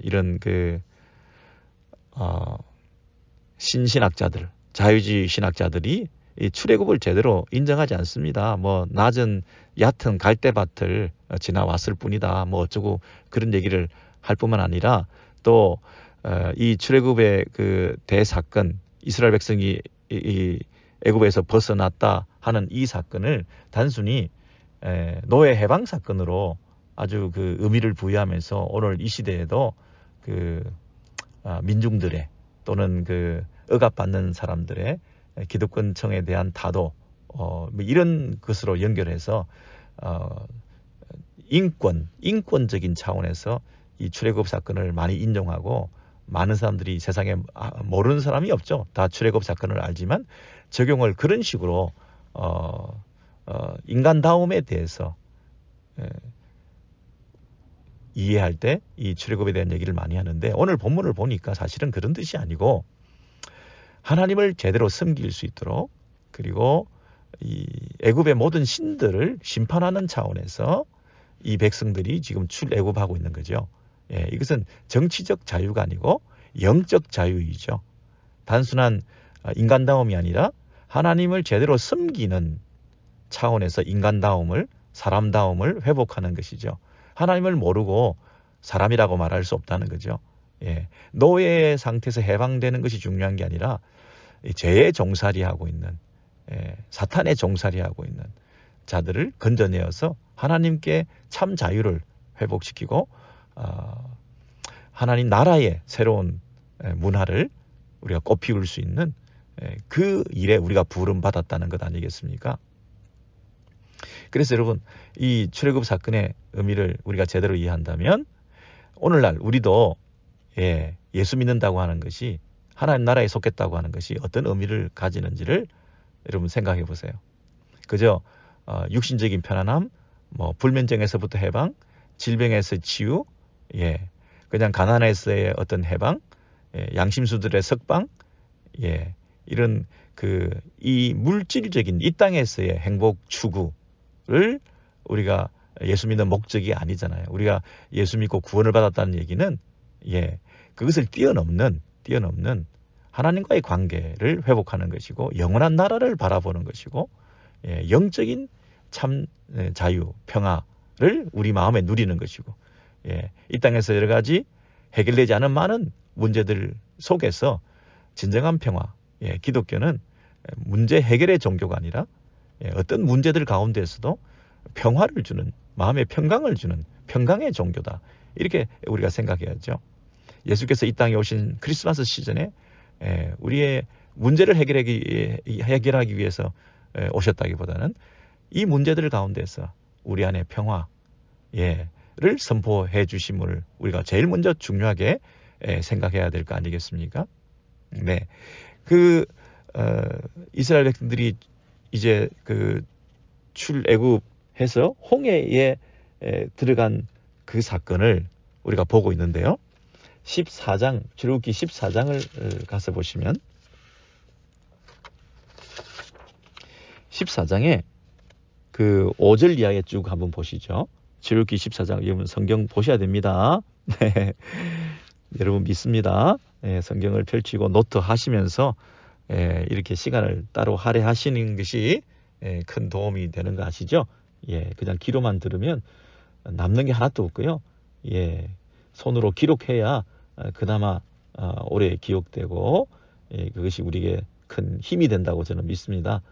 이런 그 신신학자들, 자유주의 신학자들이 이 출애굽을 제대로 인정하지 않습니다. 뭐 낮은 얕은 갈대밭을 지나왔을 뿐이다. 뭐 어쩌고 그런 얘기를 할 뿐만 아니라 또 이 출애굽의 그 대사건, 이스라엘 백성이 이 애굽에서 벗어났다 하는 이 사건을 단순히 노예 해방 사건으로 아주 그 의미를 부여하면서 오늘 이 시대에도 그 민중들의 또는 그 억압받는 사람들의 기득권층에 대한 타도 뭐 이런 것으로 연결해서 인권적인 차원에서 이 출애굽 사건을 많이 인정하고 많은 사람들이 세상에 모르는 사람이 없죠. 다 출애굽 사건을 알지만 적용을 그런 식으로 인간다움에 대해서 이해할 때 이 출애굽에 대한 얘기를 많이 하는데 오늘 본문을 보니까 사실은 그런 뜻이 아니고 하나님을 제대로 섬길 수 있도록 그리고 이 애굽의 모든 신들을 심판하는 차원에서 이 백성들이 지금 출애굽하고 있는 거죠. 이것은 정치적 자유가 아니고 영적 자유이죠. 단순한 인간다움이 아니라 하나님을 제대로 섬기는 차원에서 인간다움을 사람다움을 회복하는 것이죠. 하나님을 모르고 사람이라고 말할 수 없다는 거죠. 노예 상태에서 해방되는 것이 중요한 게 아니라 죄의 종살이하고 있는 사탄의 종살이하고 있는 자들을 건져내어서 하나님께 참 자유를 회복시키고 하나님 나라의 새로운 문화를 우리가 꽃피울 수 있는 그 일에 우리가 부름받았다는 것 아니겠습니까? 그래서 여러분 이 출애굽 사건의 의미를 우리가 제대로 이해한다면 오늘날 우리도 예수 믿는다고 하는 것이 하나님 나라에 속했다고 하는 것이 어떤 의미를 가지는지를 여러분 생각해 보세요. 그저 육신적인 편안함, 뭐 불면증에서부터 해방, 질병에서 치유, 그냥 가난에서의 어떤 해방, 양심수들의 석방, 이런 이 물질적인 이 땅에서의 행복 추구를 우리가 예수 믿는 목적이 아니잖아요. 우리가 예수 믿고 구원을 받았다는 얘기는 그것을 뛰어넘는 하나님과의 관계를 회복하는 것이고 영원한 나라를 바라보는 것이고 영적인 참 자유, 평화를 우리 마음에 누리는 것이고 이 땅에서 여러 가지 해결되지 않은 많은 문제들 속에서 진정한 평화, 기독교는 문제 해결의 종교가 아니라 어떤 문제들 가운데에서도 평화를 주는 마음의 평강을 주는 평강의 종교다. 이렇게 우리가 생각해야죠. 예수께서 이 땅에 오신 크리스마스 시즌에 우리의 문제를 해결하기 위해서 오셨다기보다는 이 문제들 가운데서 우리 안에 평화를 선포해 주심을 우리가 제일 먼저 중요하게 생각해야 될 거 아니겠습니까? 네, 이스라엘 백성들이 이제 출애굽해서 홍해에 들어간 그 사건을 우리가 보고 있는데요. 14장, 출애굽기 14장을 가서 보시면 14장에 5절 이하에 쭉 한번 보시죠. 출애굽기 14장, 여러분 성경 보셔야 됩니다. 네. 여러분 믿습니다. 성경을 펼치고 노트 하시면서 이렇게 시간을 따로 할애하시는 것이 큰 도움이 되는 거 아시죠? 그냥 귀로만 들으면 남는 게 하나도 없고요. 손으로 기록해야 그나마 오래 기억되고 그것이 우리에게 큰 힘이 된다고 저는 믿습니다.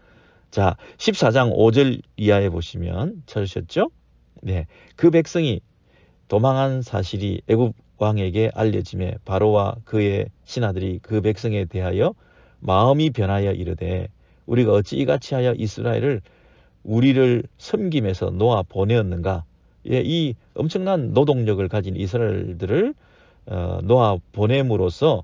자, 14장 5절 이하에 보시면 찾으셨죠? 그 백성이 도망한 사실이 애굽 왕에게 알려짐에 바로와 그의 신하들이 그 백성에 대하여 마음이 변하여 이르되 우리가 어찌 이같이 하여 이스라엘을 우리를 섬김에서 놓아 보내었는가? 이 엄청난 노동력을 가진 이스라엘들을 놓아 보냄으로써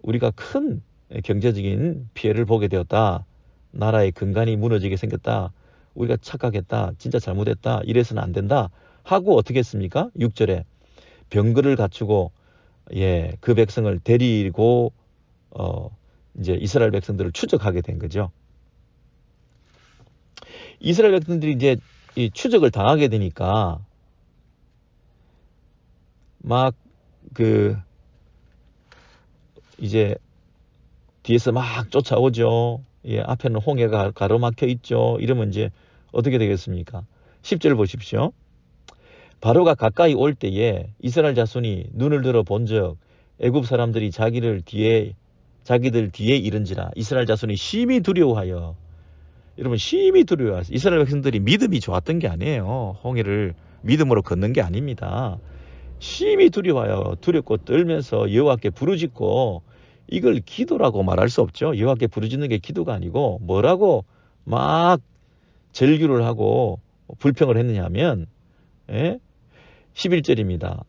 우리가 큰 경제적인 피해를 보게 되었다. 나라의 근간이 무너지게 생겼다. 우리가 착각했다, 진짜 잘못했다, 이래서는 안 된다 하고 어떻게 했습니까? 6절에 병거를 갖추고 그 백성을 데리고 이제 이스라엘 백성들을 추적하게 된 거죠. 이스라엘 백성들이 이제 이 추적을 당하게 되니까 막 이제 뒤에서 막 쫓아오죠. 앞에는 홍해가 가로막혀 있죠. 이러면 이제 어떻게 되겠습니까? 10절 보십시오. 바로가 가까이 올 때에 이스라엘 자손이 눈을 들어 본즉 애굽 사람들이 자기들 뒤에 이른지라. 이스라엘 자손이 심히 두려워하여. 여러분, 심히 두려워하여. 이스라엘 백성들이 믿음이 좋았던 게 아니에요. 홍해를 믿음으로 걷는 게 아닙니다. 심히 두려워하여 두렵고 떨면서 여호와께 부르짖고, 이걸 기도라고 말할 수 없죠. 여호와께 부르짖는 게 기도가 아니고 뭐라고 막 절규를 하고 불평을 했느냐 하면 11절입니다.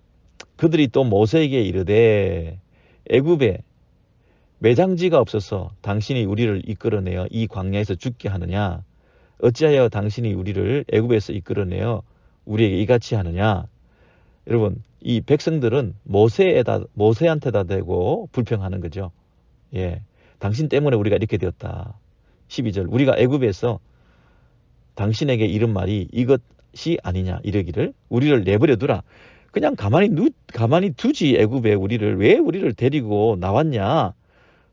그들이 또 모세에게 이르되 애굽에 매장지가 없어서 당신이 우리를 이끌어내어 이 광야에서 죽게 하느냐? 어찌하여 당신이 우리를 애굽에서 이끌어내어 우리에게 이같이 하느냐? 여러분, 이 백성들은 모세한테다 대고 불평하는 거죠. 당신 때문에 우리가 이렇게 되었다. 12절, 우리가 애굽에서 당신에게 이른 말이 이것이 아니냐 이르기를 우리를 내버려 두라. 그냥 가만히 두지. 애굽에 왜 우리를 데리고 나왔냐?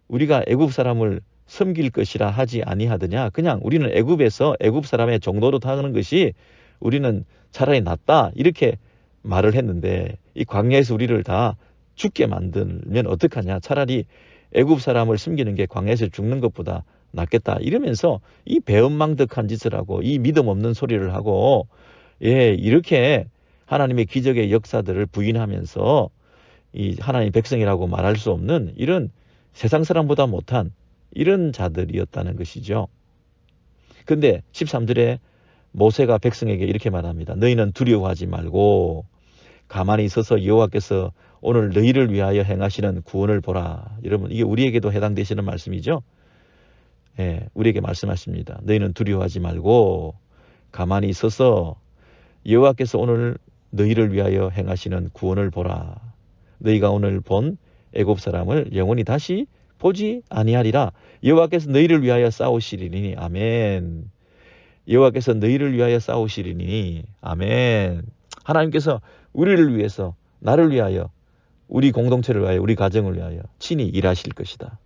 우리가 애굽 사람을 섬길 것이라 하지 아니하더냐? 그냥 우리는 애굽에서 애굽 사람의 종로로 타는 것이 우리는 차라리 낫다. 이렇게 말을 했는데, 이 광야에서 우리를 다 죽게 만들면 어떡하냐? 차라리 애굽 사람을 숨기는 게 광야에서 죽는 것보다 낫겠다. 이러면서 이 배은망덕한 짓을 하고 이 믿음 없는 소리를 하고 이렇게 하나님의 기적의 역사들을 부인하면서 이 하나님 백성이라고 말할 수 없는 이런 세상 사람보다 못한 이런 자들이었다는 것이죠. 근데 13절에 모세가 백성에게 이렇게 말합니다. 너희는 두려워하지 말고 가만히 있어서 여호와께서 오늘 너희를 위하여 행하시는 구원을 보라. 여러분, 이게 우리에게도 해당되시는 말씀이죠. 우리에게 말씀하십니다. 너희는 두려워하지 말고 가만히 있어서 여호와께서 오늘 너희를 위하여 행하시는 구원을 보라. 너희가 오늘 본 애굽 사람을 영원히 다시 보지 아니하리라. 여호와께서 너희를 위하여 싸우시리니. 아멘. 여호와께서 너희를 위하여 싸우시리니. 아멘. 하나님께서 우리를 위해서, 나를 위하여, 우리 공동체를 위하여, 우리 가정을 위하여 친히 일하실 것이다.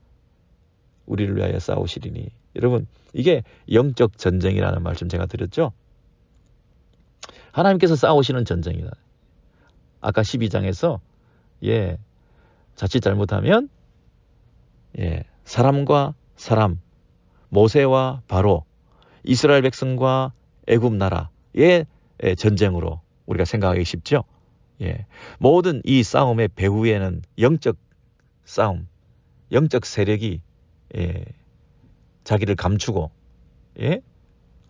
우리를 위하여 싸우시리니. 여러분, 이게 영적 전쟁이라는 말씀 제가 드렸죠. 하나님께서 싸우시는 전쟁이다. 아까 12장에서 자칫 잘못하면 사람과 사람, 모세와 바로, 이스라엘 백성과 애굽 나라의 전쟁으로 우리가 생각하기 쉽죠. 모든 이 싸움의 배후에는 영적 싸움, 영적 세력이 자기를 감추고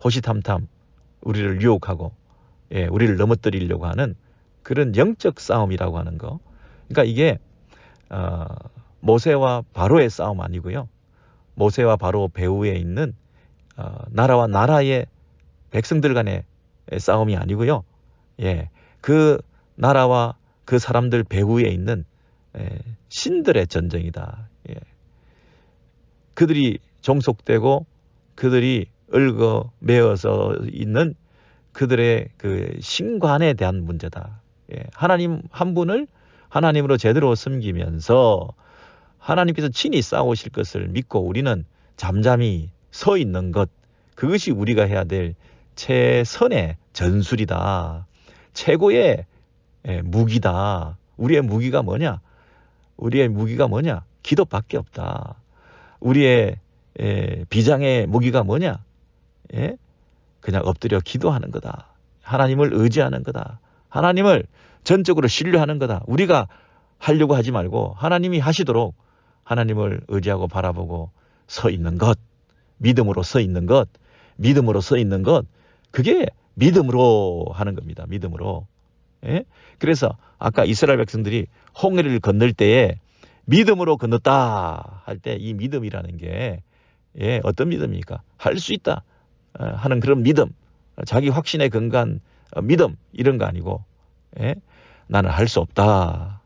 호시탐탐 우리를 유혹하고 우리를 넘어뜨리려고 하는 그런 영적 싸움이라고 하는 거. 그러니까 이게 모세와 바로의 싸움 아니고요. 모세와 바로 배후에 있는 나라와 나라의 백성들 간의 싸움이 아니고요. 그 나라와 그 사람들 배후에 있는 신들의 전쟁이다. 그들이 종속되고 그들이 얽어매어서 있는 그들의 그 신관에 대한 문제다. 하나님 한 분을 하나님으로 제대로 섬기면서 하나님께서 친히 싸우실 것을 믿고 우리는 잠잠히 서 있는 것, 그것이 우리가 해야 될 최선의 전술이다. 최고의 무기다. 우리의 무기가 뭐냐? 우리의 무기가 뭐냐? 기도밖에 없다. 우리의 비장의 무기가 뭐냐? 그냥 엎드려 기도하는 거다. 하나님을 의지하는 거다. 하나님을 전적으로 신뢰하는 거다. 우리가 하려고 하지 말고 하나님이 하시도록 하나님을 의지하고 바라보고 서 있는 것, 믿음으로 서 있는 것, 믿음으로 서 있는 것, 그게 믿음으로 하는 겁니다. 믿음으로. 그래서 아까 이스라엘 백성들이 홍해를 건널 때에 믿음으로 건넜다 할 때 이 믿음이라는 게 어떤 믿음입니까? 할 수 있다 하는 그런 믿음. 자기 확신에 근거한 믿음 이런 거 아니고 예? 나는 할 수 없다.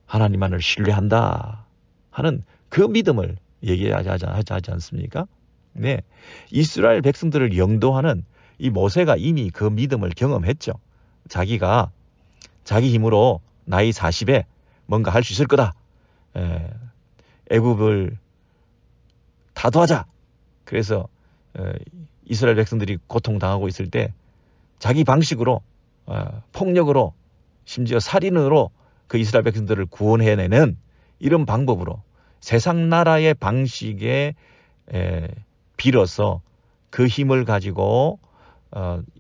하나님만을 신뢰한다 하는 그 믿음을 얘기하지 않습니까? 네, 이스라엘 백성들을 영도하는 이 모세가 이미 그 믿음을 경험했죠. 자기가 자기 힘으로 나이 40에 뭔가 할 수 있을 거다. 애굽을 타도하자. 그래서 이스라엘 백성들이 고통당하고 있을 때 자기 방식으로 폭력으로 심지어 살인으로 그 이스라엘 백성들을 구원해내는 이런 방법으로 세상 나라의 방식에 빌어서 그 힘을 가지고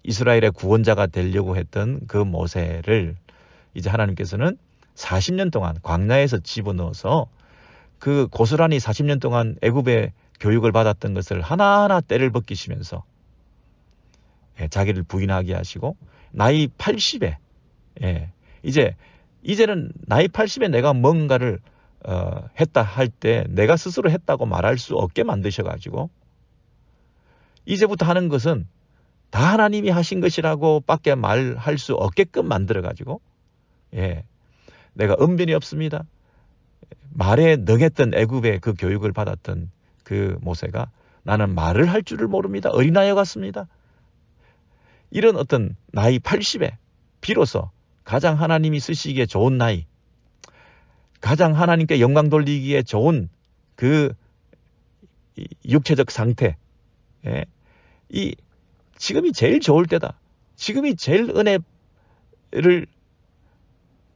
이스라엘의 구원자가 되려고 했던 그 모세를 이제 하나님께서는 40년 동안 광야에서 집어넣어서 그 고스란히 40년 동안 애굽의 교육을 받았던 것을 하나하나 때를 벗기시면서 자기를 부인하게 하시고 나이 80에 이제는 나이 80에 내가 뭔가를 했다 할 때 내가 스스로 했다고 말할 수 없게 만드셔가지고 이제부터 하는 것은 다 하나님이 하신 것이라고 밖에 말할 수 없게끔 만들어가지고 내가 언변이 없습니다. 말에 능했던 애굽의 그 교육을 받았던 그 모세가 나는 말을 할 줄을 모릅니다. 어린아이 같습니다. 이런 어떤 나이 80에 비로소 가장 하나님이 쓰시기에 좋은 나이, 가장 하나님께 영광 돌리기에 좋은 그 육체적 상태, 지금이 제일 좋을 때다. 지금이 제일 은혜를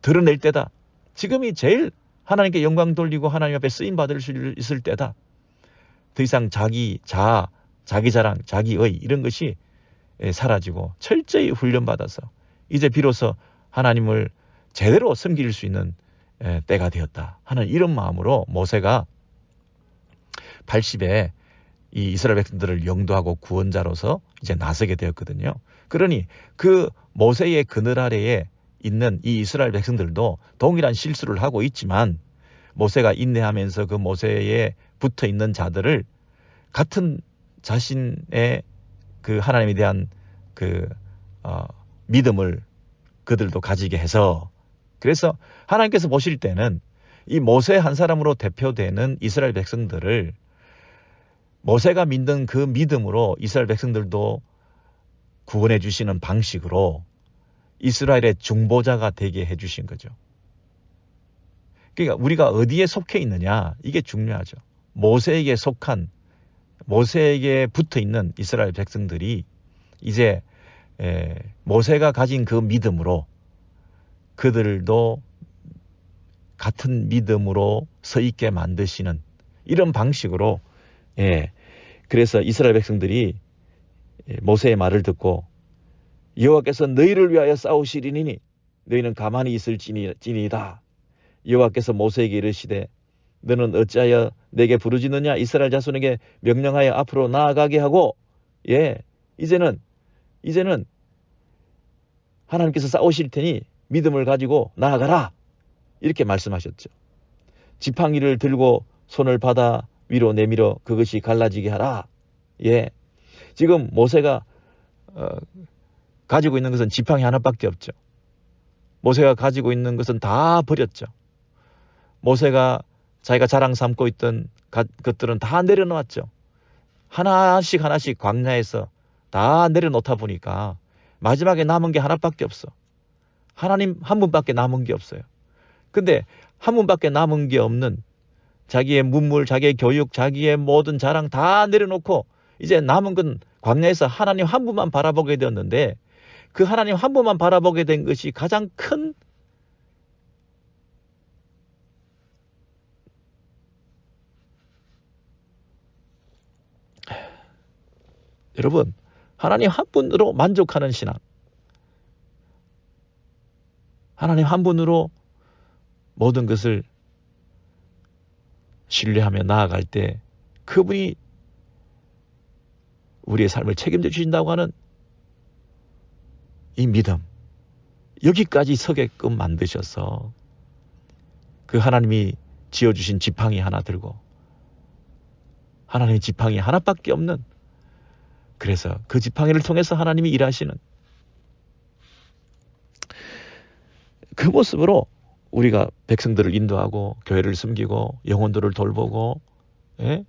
드러낼 때다. 지금이 제일 하나님께 영광 돌리고 하나님 앞에 쓰임 받을 수 있을 때다. 더 이상 자기 자랑, 자기의 이런 것이 사라지고 철저히 훈련받아서 이제 비로소 하나님을 제대로 섬길 수 있는 때가 되었다 하는 이런 마음으로 모세가 80에 이 이스라엘 백성들을 영도하고 구원자로서 이제 나서게 되었거든요. 그러니 그 모세의 그늘 아래에 있는 이 이스라엘 백성들도 동일한 실수를 하고 있지만 모세가 인내하면서 그 모세에 붙어 있는 자들을 같은 자신의 그 하나님에 대한 그 믿음을 그들도 가지게 해서 그래서 하나님께서 보실 때는 이 모세 한 사람으로 대표되는 이스라엘 백성들을 모세가 믿는 그 믿음으로 이스라엘 백성들도 구원해 주시는 방식으로 이스라엘의 중보자가 되게 해 주신 거죠. 그러니까 우리가 어디에 속해 있느냐 이게 중요하죠. 모세에게 속한 모세에게 붙어 있는 이스라엘 백성들이 이제 모세가 가진 그 믿음으로 그들도 같은 믿음으로 서 있게 만드시는 이런 방식으로 그래서 이스라엘 백성들이 모세의 말을 듣고 여호와께서 너희를 위하여 싸우시리니 너희는 가만히 있을지니이다. 여호와께서 모세에게 이르시되 너는 어찌하여 내게 부르짖느냐 이스라엘 자손에게 명령하여 앞으로 나아가게 하고 이제는 하나님께서 싸우실 테니 믿음을 가지고 나아가라 이렇게 말씀하셨죠. 지팡이를 들고 손을 받아 위로 내밀어 그것이 갈라지게 하라. 지금 모세가 가지고 있는 것은 지팡이 하나밖에 없죠. 모세가 가지고 있는 것은 다 버렸죠. 모세가 자기가 자랑 삼고 있던 것들은 다 내려놓았죠. 하나씩 광야에서 다 내려놓다 보니까 마지막에 남은 게 하나밖에 없어. 하나님 한 분밖에 남은 게 없어요. 근데 한 분밖에 남은 게 없는 자기의 문물, 자기의 교육, 자기의 모든 자랑 다 내려놓고 이제 남은 건 광야에서 하나님 한 분만 바라보게 되었는데 그 하나님 한 분만 바라보게 된 것이 가장 큰 여러분 하나님 한 분으로 만족하는 신앙 하나님 한 분으로 모든 것을 신뢰하며 나아갈 때 그분이 우리의 삶을 책임져 주신다고 하는 이 믿음 여기까지 서게끔 만드셔서 그 하나님이 지어주신 지팡이 하나 들고 하나님의 지팡이 하나밖에 없는 그래서 그 지팡이를 통해서 하나님이 일하시는 그 모습으로 우리가 백성들을 인도하고 교회를 섬기고 영혼들을 돌보고, 예?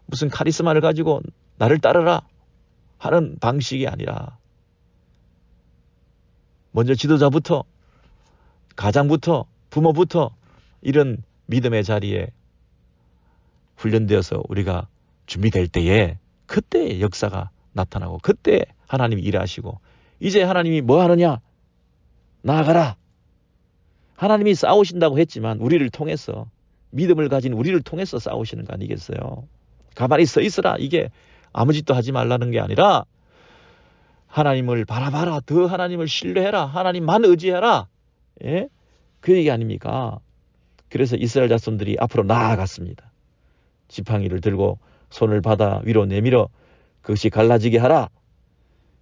무슨 카리스마를 가지고 나를 따르라 하는 방식이 아니라 먼저 지도자부터, 가장부터, 부모부터 이런 믿음의 자리에 훈련되어서 우리가 준비될 때에 그때 역사가 나타나고 그때 하나님이 일하시고, 이제 하나님이 뭐 하느냐? 나아가라. 하나님이 싸우신다고 했지만 우리를 통해서, 믿음을 가진 우리를 통해서 싸우시는 거 아니겠어요? 가만히 서 있으라. 이게 아무 짓도 하지 말라는 게 아니라 하나님을 바라봐라. 더 하나님을 신뢰해라. 하나님만 의지해라. 예? 그 얘기 아닙니까? 그래서 이스라엘 자손들이 앞으로 나아갔습니다. 지팡이를 들고 손을 바다 위로 내밀어 그것이 갈라지게 하라.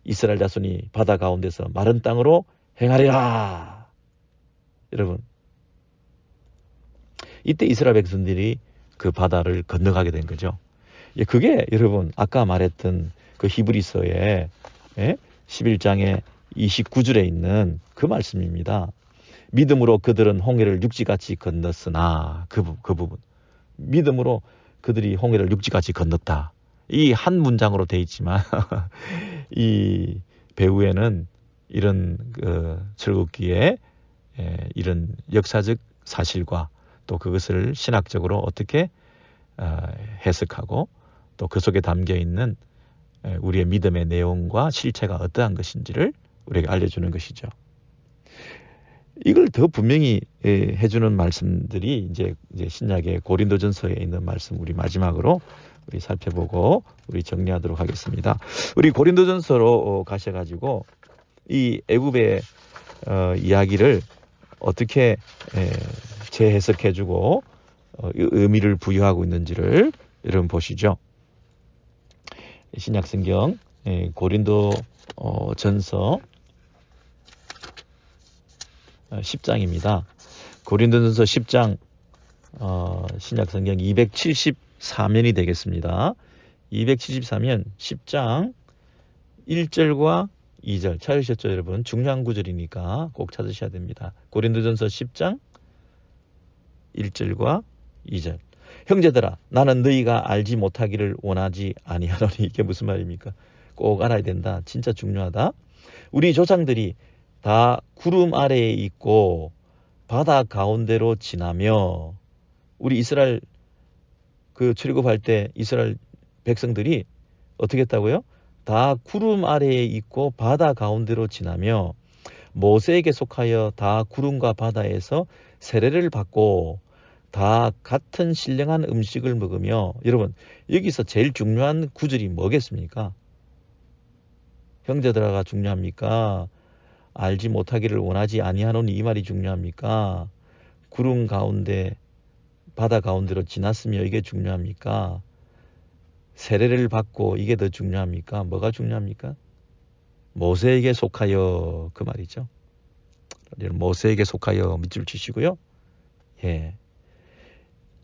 이스라엘 자손이 바다 가운데서 마른 땅으로 행하리라. 여러분, 이때 이스라엘 백성들이 그 바다를 건너가게 된 거죠. 그게 여러분 아까 말했던 그 히브리서의 11장의 29절에 있는 그 말씀입니다. 믿음으로 그들은 홍해를 육지같이 건넜으나, 그 부분. 믿음으로 그들이 홍해를 육지같이 건넜다. 이 한 문장으로 돼 있지만 이 배후에는 이런 출애굽기에 이런 역사적 사실과 또 그것을 신학적으로 어떻게 해석하고 또 그 속에 담겨 있는 우리의 믿음의 내용과 실체가 어떠한 것인지를 우리에게 알려주는 것이죠. 이걸 더 분명히 해주는 말씀들이 이제 신약의 고린도전서에 있는 말씀, 우리 마지막으로 우리 살펴보고 우리 정리하도록 하겠습니다. 우리 고린도전서로 가셔가지고 이 애굽의 이야기를 어떻게 재해석해주고 의미를 부여하고 있는지를 여러분 보시죠. 신약성경 고린도전서 10장입니다. 고린도전서 10장 신약성경 274면이 되겠습니다. 274면 10장 1절과 2절 찾으셨죠, 여러분? 중요한 구절이니까 꼭 찾으셔야 됩니다. 고린도전서 10장 1절과 2절. 형제들아, 나는 너희가 알지 못하기를 원하지 아니하노니. 이게 무슨 말입니까? 꼭 알아야 된다. 진짜 중요하다. 우리 조상들이 다 구름 아래에 있고 바다 가운데로 지나며, 우리 이스라엘 그 출애굽할 때 이스라엘 백성들이 어떻게 했다고요? 다 구름 아래에 있고 바다 가운데로 지나며 모세에게 속하여 다 구름과 바다에서 세례를 받고 다 같은 신령한 음식을 먹으며. 여러분, 여기서 제일 중요한 구절이 뭐겠습니까? 형제들아가 중요합니까? 알지 못하기를 원하지 아니하노니 이 말이 중요합니까? 구름 가운데 바다 가운데로 지났으며 이게 중요합니까? 세례를 받고 이게 더 중요합니까? 뭐가 중요합니까? 모세에게 속하여, 그 말이죠. 모세에게 속하여 밑줄 치시고요. 예.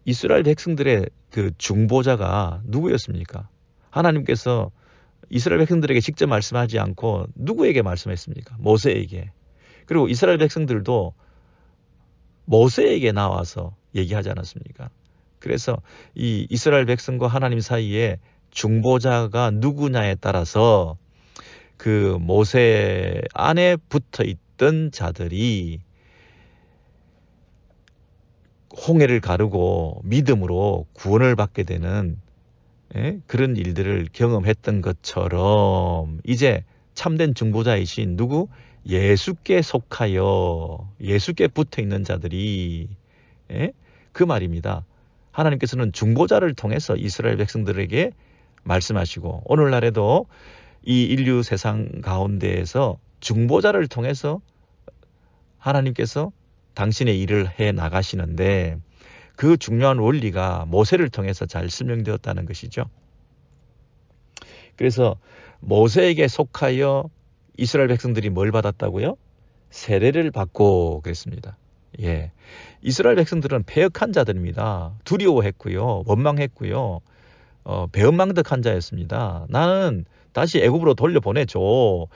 이스라엘 백성들의 그 중보자가 누구였습니까? 하나님께서 이스라엘 백성들에게 직접 말씀하지 않고 누구에게 말씀했습니까? 모세에게. 그리고 이스라엘 백성들도 모세에게 나와서 얘기하지 않았습니까? 그래서 이 이스라엘 백성과 하나님 사이에 중보자가 누구냐에 따라서 그 모세 안에 붙어 있던 자들이 홍해를 가르고 믿음으로 구원을 받게 되는 그런 일들을 경험했던 것처럼 이제 참된 중보자이신 누구? 예수께 속하여 예수께 붙어 있는 자들이 그 말입니다. 하나님께서는 중보자를 통해서 이스라엘 백성들에게 말씀하시고, 오늘날에도 이 인류 세상 가운데에서 중보자를 통해서 하나님께서 당신의 일을 해 나가시는데, 그 중요한 원리가 모세를 통해서 잘 설명되었다는 것이죠. 그래서 모세에게 속하여 이스라엘 백성들이 뭘 받았다고요? 세례를 받고 그랬습니다. 예, 이스라엘 백성들은 패역한 자들입니다. 두려워했고요, 원망했고요, 배은망덕한 자였습니다. 나는 다시 애굽으로 돌려보내줘.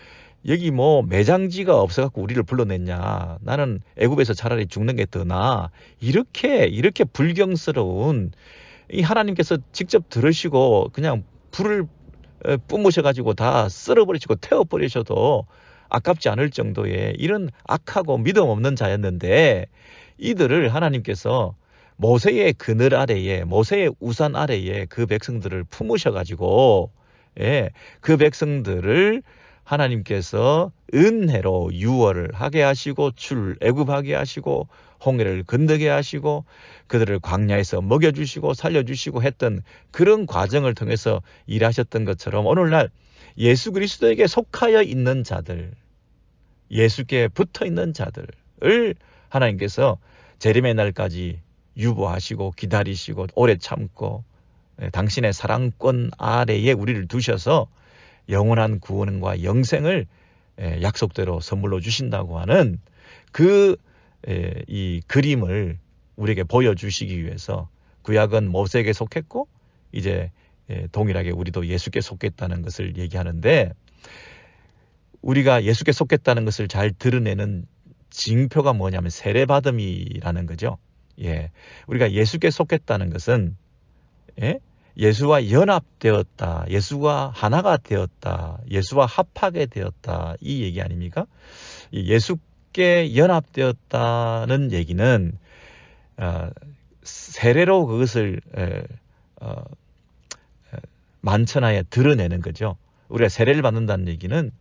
여기 뭐 매장지가 없어갖고 우리를 불러냈냐. 나는 애굽에서 차라리 죽는 게 더 나아. 이렇게 불경스러운 이 하나님께서 직접 들으시고 그냥 불을 뿜으셔가지고 다 썰어버리시고 태워버리셔도 아깝지 않을 정도의 이런 악하고 믿음 없는 자였는데 이들을 하나님께서 모세의 그늘 아래에 모세의 우산 아래에 그 백성들을 품으셔가지고 그 백성들을 하나님께서 은혜로 유월을 하게 하시고 출애굽하게 하시고 홍해를 건너게 하시고 그들을 광야에서 먹여주시고 살려주시고 했던 그런 과정을 통해서 일하셨던 것처럼 오늘날 예수 그리스도에게 속하여 있는 자들, 예수께 붙어 있는 자들을 하나님께서 재림의 날까지 유보하시고 기다리시고 오래 참고 당신의 사랑권 아래에 우리를 두셔서 영원한 구원과 영생을 약속대로 선물로 주신다고 하는 이 그림을 우리에게 보여주시기 위해서 구약은 모세에게 속했고 이제 동일하게 우리도 예수께 속했다는 것을 얘기하는데 우리가 예수께 속했다는 것을 잘 드러내는 징표가 뭐냐면 세례받음이라는 거죠. 우리가 예수께 속했다는 것은 예수와 연합되었다. 예수와 하나가 되었다. 예수와 합하게 되었다. 이 얘기 아닙니까? 예수께 연합되었다는 얘기는 세례로 그것을 만천하에 드러내는 거죠. 우리가 세례를 받는다는 얘기는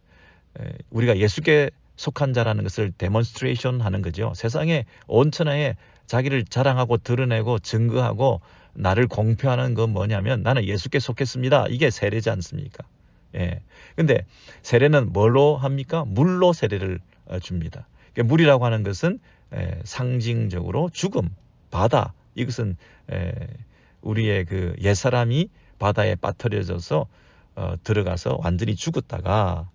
우리가 예수께 속한 자라는 것을 데몬스트레이션 하는 거죠. 세상에 온 천하에 자기를 자랑하고 드러내고 증거하고 나를 공표하는 건 뭐냐면 나는 예수께 속했습니다. 이게 세례지 않습니까? 근데 세례는 뭘로 합니까? 물로 세례를 줍니다. 그러니까 물이라고 하는 것은 상징적으로 죽음, 바다. 이것은 우리의 그 옛사람이 바다에 빠뜨려져서 들어가서 완전히 죽었다가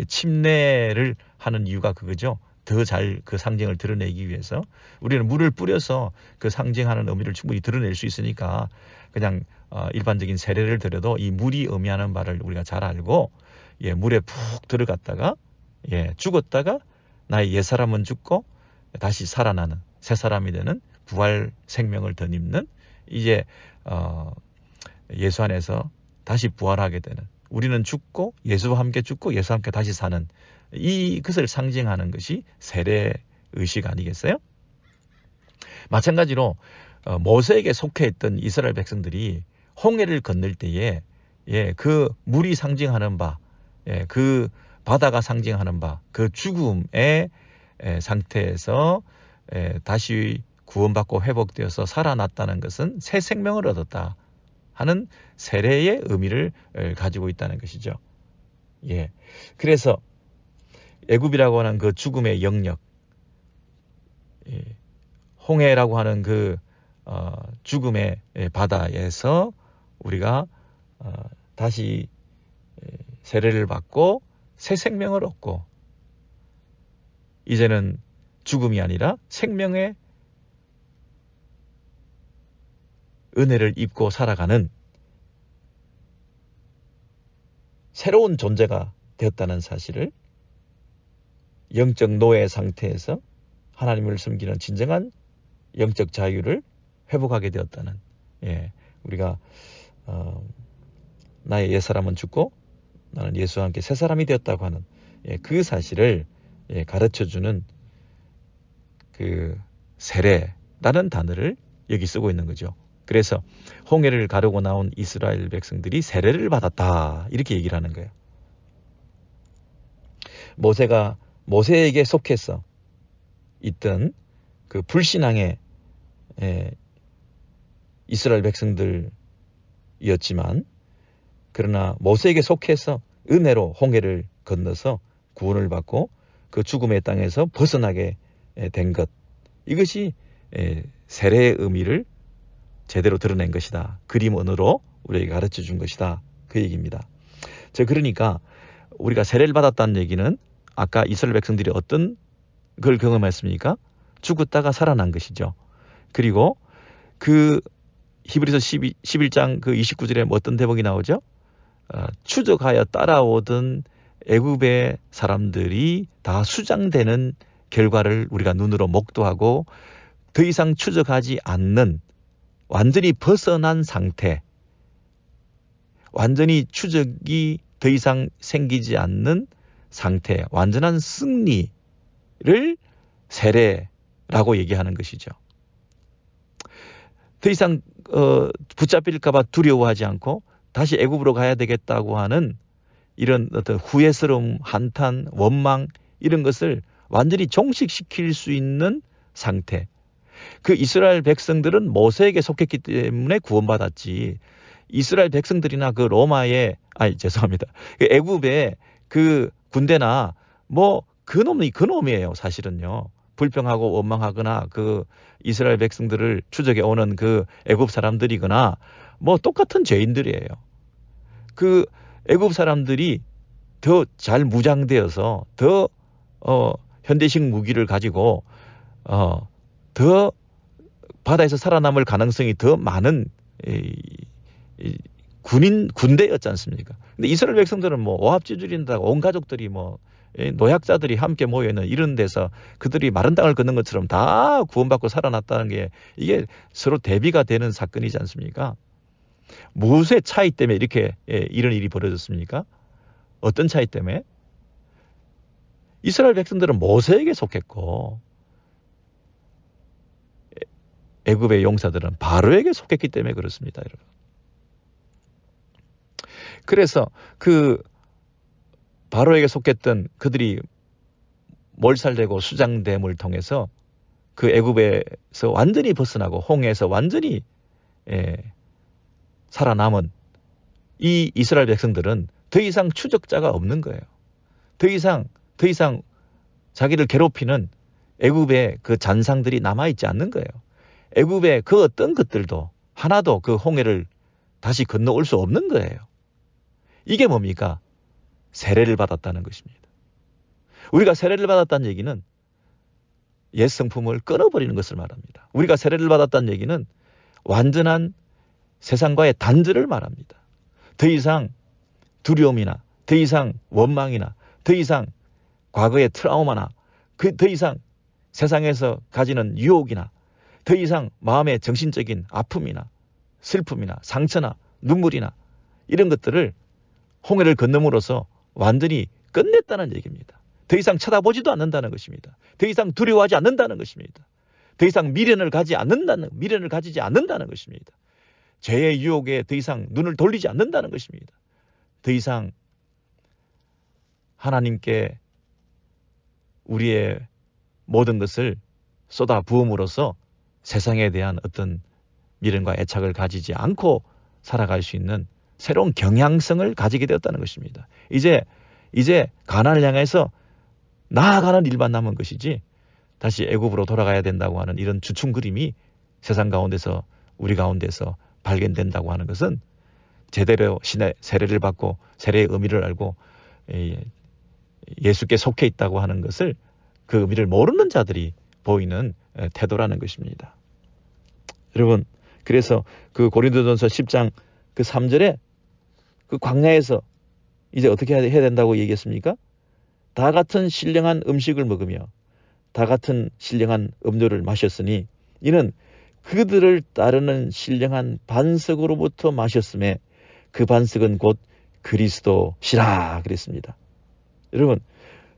침례를 하는 이유가 그거죠. 더 잘 그 상징을 드러내기 위해서 우리는 물을 뿌려서 그 상징하는 의미를 충분히 드러낼 수 있으니까 그냥 일반적인 세례를 드려도 이 물이 의미하는 바를 우리가 잘 알고 물에 푹 들어갔다가 죽었다가 나의 옛사람은 죽고 다시 살아나는 새 사람이 되는 부활 생명을 덧입는 이제 예수 안에서 다시 부활하게 되는 우리는 죽고 예수와 함께 죽고 예수와 함께 다시 사는 이것을 상징하는 것이 세례 의식 아니겠어요? 마찬가지로 모세에게 속해 있던 이스라엘 백성들이 홍해를 건널 때에 그 물이 상징하는 바, 그 바다가 상징하는 바, 그 죽음의 상태에서 다시 구원받고 회복되어서 살아났다는 것은 새 생명을 얻었다 하는 세례의 의미를 가지고 있다는 것이죠. 그래서 애굽이라고 하는 그 죽음의 영역, 홍해라고 하는 그 죽음의 바다에서 우리가 다시 세례를 받고 새 생명을 얻고 이제는 죽음이 아니라 생명의 은혜를 입고 살아가는 새로운 존재가 되었다는 사실을 영적 노예 상태에서 하나님을 섬기는 진정한 영적 자유를 회복하게 되었다는 우리가 나의 옛사람은 죽고 나는 예수와 함께 새 사람이 되었다고 하는 그 사실을 가르쳐주는 그 세례라는 단어를 여기 쓰고 있는 거죠. 그래서 홍해를 가르고 나온 이스라엘 백성들이 세례를 받았다 이렇게 얘기를 하는 거예요. 모세가 모세에게 속해서 있던 그 불신앙의 이스라엘 백성들이었지만 그러나 모세에게 속해서 은혜로 홍해를 건너서 구원을 받고 그 죽음의 땅에서 벗어나게 된 것 이것이 세례의 의미를 제대로 드러낸 것이다. 그림 언어로 우리에게 가르쳐 준 것이다. 그 얘기입니다. 그러니까 우리가 세례를 받았다는 얘기는 아까 이스라엘 백성들이 어떤 걸 경험했습니까? 죽었다가 살아난 것이죠. 그리고 그 히브리서 11장 그 29절에 어떤 대목이 나오죠? 추적하여 따라오던 애굽의 사람들이 다 수장되는 결과를 우리가 눈으로 목도하고 더 이상 추적하지 않는 완전히 벗어난 상태, 완전히 추적이 더 이상 생기지 않는 상태, 완전한 승리를 세례라고 얘기하는 것이죠. 더 이상 붙잡힐까 봐 두려워하지 않고 다시 애굽으로 가야 되겠다고 하는 이런 어떤 후회스러움, 한탄, 원망 이런 것을 완전히 종식시킬 수 있는 상태. 그 이스라엘 백성들은 모세에게 속했기 때문에 구원받았지. 이스라엘 백성들이나 그 로마의 죄송합니다. 그 애굽의 그 군대나 뭐 그놈이에요, 사실은요. 불평하고 원망하거나 그 이스라엘 백성들을 추적해 오는 그 애굽 사람들이거나 뭐 똑같은 죄인들이에요. 그 애굽 사람들이 더 잘 무장되어서 더 현대식 무기를 가지고 더 바다에서 살아남을 가능성이 더 많은 군대였지 않습니까? 근데 이스라엘 백성들은 뭐 오합지졸인다고 온 가족들이 뭐 노약자들이 함께 모여있는 이런 데서 그들이 마른 땅을 걷는 것처럼 다 구원받고 살아났다는 게 이게 서로 대비가 되는 사건이지 않습니까? 무엇의 차이 때문에 이렇게 이런 일이 벌어졌습니까? 어떤 차이 때문에? 이스라엘 백성들은 모세에게 속했고 애굽의 용사들은 바로에게 속했기 때문에 그렇습니다, 여러분. 그래서 그 바로에게 속했던 그들이 몰살되고 수장됨을 통해서 그 애굽에서 완전히 벗어나고 홍해에서 완전히 살아남은 이 이스라엘 백성들은 더 이상 추적자가 없는 거예요. 더 이상 자기를 괴롭히는 애굽의 그 잔상들이 남아있지 않는 거예요. 애굽의 그 어떤 것들도 하나도 그 홍해를 다시 건너올 수 없는 거예요. 이게 뭡니까? 세례를 받았다는 것입니다. 우리가 세례를 받았다는 얘기는 옛 성품을 끊어버리는 것을 말합니다. 우리가 세례를 받았다는 얘기는 완전한 세상과의 단절을 말합니다. 더 이상 두려움이나 더 이상 원망이나 더 이상 과거의 트라우마나 더 이상 세상에서 가지는 유혹이나 더 이상 마음의 정신적인 아픔이나 슬픔이나 상처나 눈물이나 이런 것들을 홍해를 건너므로써 완전히 끝냈다는 얘기입니다. 더 이상 쳐다보지도 않는다는 것입니다. 더 이상 두려워하지 않는다는 것입니다. 더 이상 미련을 가지지 않는다는 것입니다. 죄의 유혹에 더 이상 눈을 돌리지 않는다는 것입니다. 더 이상 하나님께 우리의 모든 것을 쏟아 부음으로써 세상에 대한 어떤 미련과 애착을 가지지 않고 살아갈 수 있는 새로운 경향성을 가지게 되었다는 것입니다. 이제 가나안을 향해서 나아가는 일만 남은 것이지 다시 애굽으로 돌아가야 된다고 하는 이런 주춤 그림이 세상 가운데서 우리 가운데서 발견된다고 하는 것은 제대로 신의 세례를 받고 세례의 의미를 알고 예수께 속해 있다고 하는 것을 그 의미를 모르는 자들이 보이는 태도라는 것입니다. 여러분, 그래서 그 고린도전서 10장 그 3절에 그 광야에서 이제 어떻게 해야 된다고 얘기했습니까? 다 같은 신령한 음식을 먹으며 다 같은 신령한 음료를 마셨으니 이는 그들을 따르는 신령한 반석으로부터 마셨음에 그 반석은 곧 그리스도시라 그랬습니다. 여러분,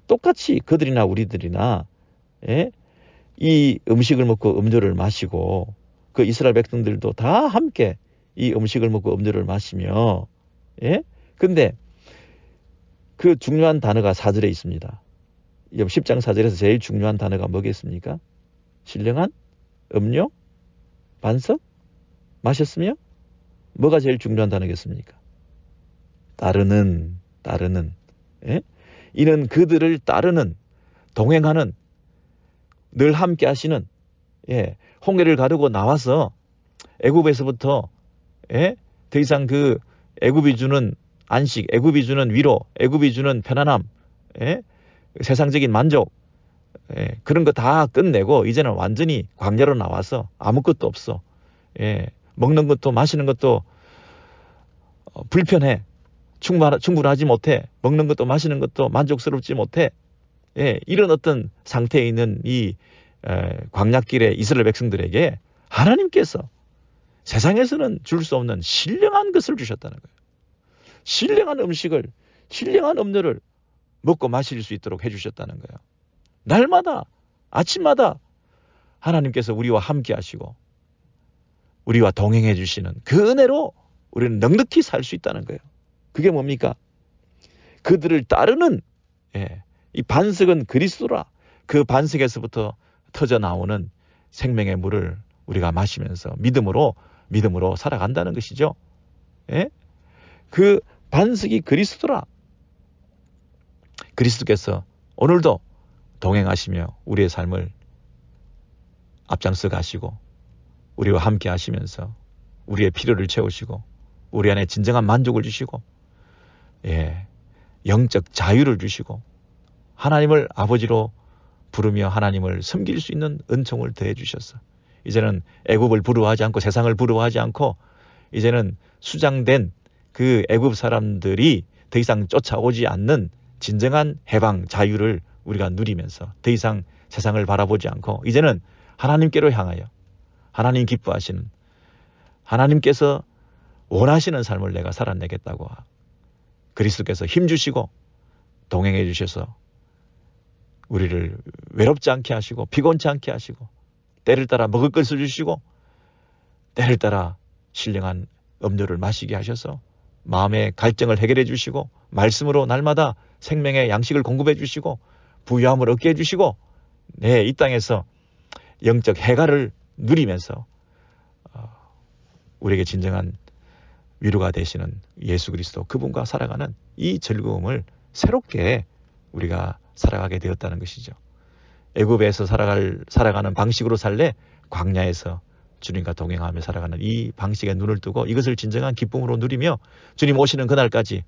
똑같이 그들이나 우리들이나 이 음식을 먹고 음료를 마시고 그 이스라엘 백성들도 다 함께 이 음식을 먹고 음료를 마시며 근데 그 중요한 단어가 4절에 있습니다. 10장 4절에서 제일 중요한 단어가 뭐겠습니까? 신령한 음료? 반석? 마셨으며? 뭐가 제일 중요한 단어겠습니까? 따르는. 이는 그들을 따르는, 동행하는, 늘 함께 하시는, 홍해를 가르고 나와서 애굽에서부터 더 이상 그 애굽이 주는 안식, 애굽이 주는 위로, 애굽이 주는 편안함, 세상적인 만족, 그런 거 다 끝내고 이제는 완전히 광야로 나와서 아무것도 없어. 먹는 것도 마시는 것도 불편해. 충분하지 못해. 먹는 것도 마시는 것도 만족스럽지 못해. 예, 이런 어떤 상태에 있는 이 광야길의 이스라엘 백성들에게 하나님께서 세상에서는 줄 수 없는 신령한 것을 주셨다는 거예요. 신령한 음식을, 신령한 음료를 먹고 마실 수 있도록 해주셨다는 거예요. 날마다, 아침마다 하나님께서 우리와 함께 하시고 우리와 동행해 주시는 그 은혜로 우리는 넉넉히 살 수 있다는 거예요. 그게 뭡니까? 그들을 따르는 이 반석은 그리스도라. 그 반석에서부터 터져 나오는 생명의 물을 우리가 마시면서 믿음으로 살아간다는 것이죠. 예? 그 반석이 그리스도라. 그리스도께서 오늘도 동행하시며 우리의 삶을 앞장서 가시고 우리와 함께 하시면서 우리의 필요를 채우시고 우리 안에 진정한 만족을 주시고 영적 자유를 주시고 하나님을 아버지로 부르며 하나님을 섬길 수 있는 은총을 더해 주셔서 이제는 애굽을 부러워하지 않고 세상을 부러워하지 않고 이제는 수장된 그 애굽 사람들이 더 이상 쫓아오지 않는 진정한 해방 자유를 우리가 누리면서 더 이상 세상을 바라보지 않고 이제는 하나님께로 향하여 하나님 기뻐하시는 하나님께서 원하시는 삶을 내가 살아내겠다고 그리스도께서 힘주시고 동행해 주셔서 우리를 외롭지 않게 하시고 피곤치 않게 하시고 때를 따라 먹을 것을 주시고 때를 따라 신령한 음료를 마시게 하셔서 마음의 갈증을 해결해 주시고 말씀으로 날마다 생명의 양식을 공급해 주시고 부유함을 얻게 해 주시고 이 땅에서 영적 해가를 누리면서 우리에게 진정한 위로가 되시는 예수 그리스도 그분과 살아가는 이 즐거움을 새롭게 우리가 살아가게 되었다는 것이죠. 애굽에서 살아가는 방식으로 살래 광야에서 주님과 동행하며 살아가는 이 방식에 눈을 뜨고 이것을 진정한 기쁨으로 누리며 주님 오시는 그날까지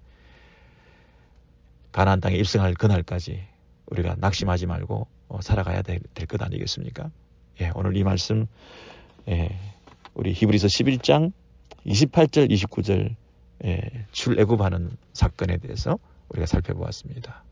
가나안 땅에 입성할 그날까지 우리가 낙심하지 말고 살아가야 될 것 아니겠습니까? 오늘 이 말씀 우리 히브리서 11장 28절 29절 출애굽하는 사건에 대해서 우리가 살펴보았습니다.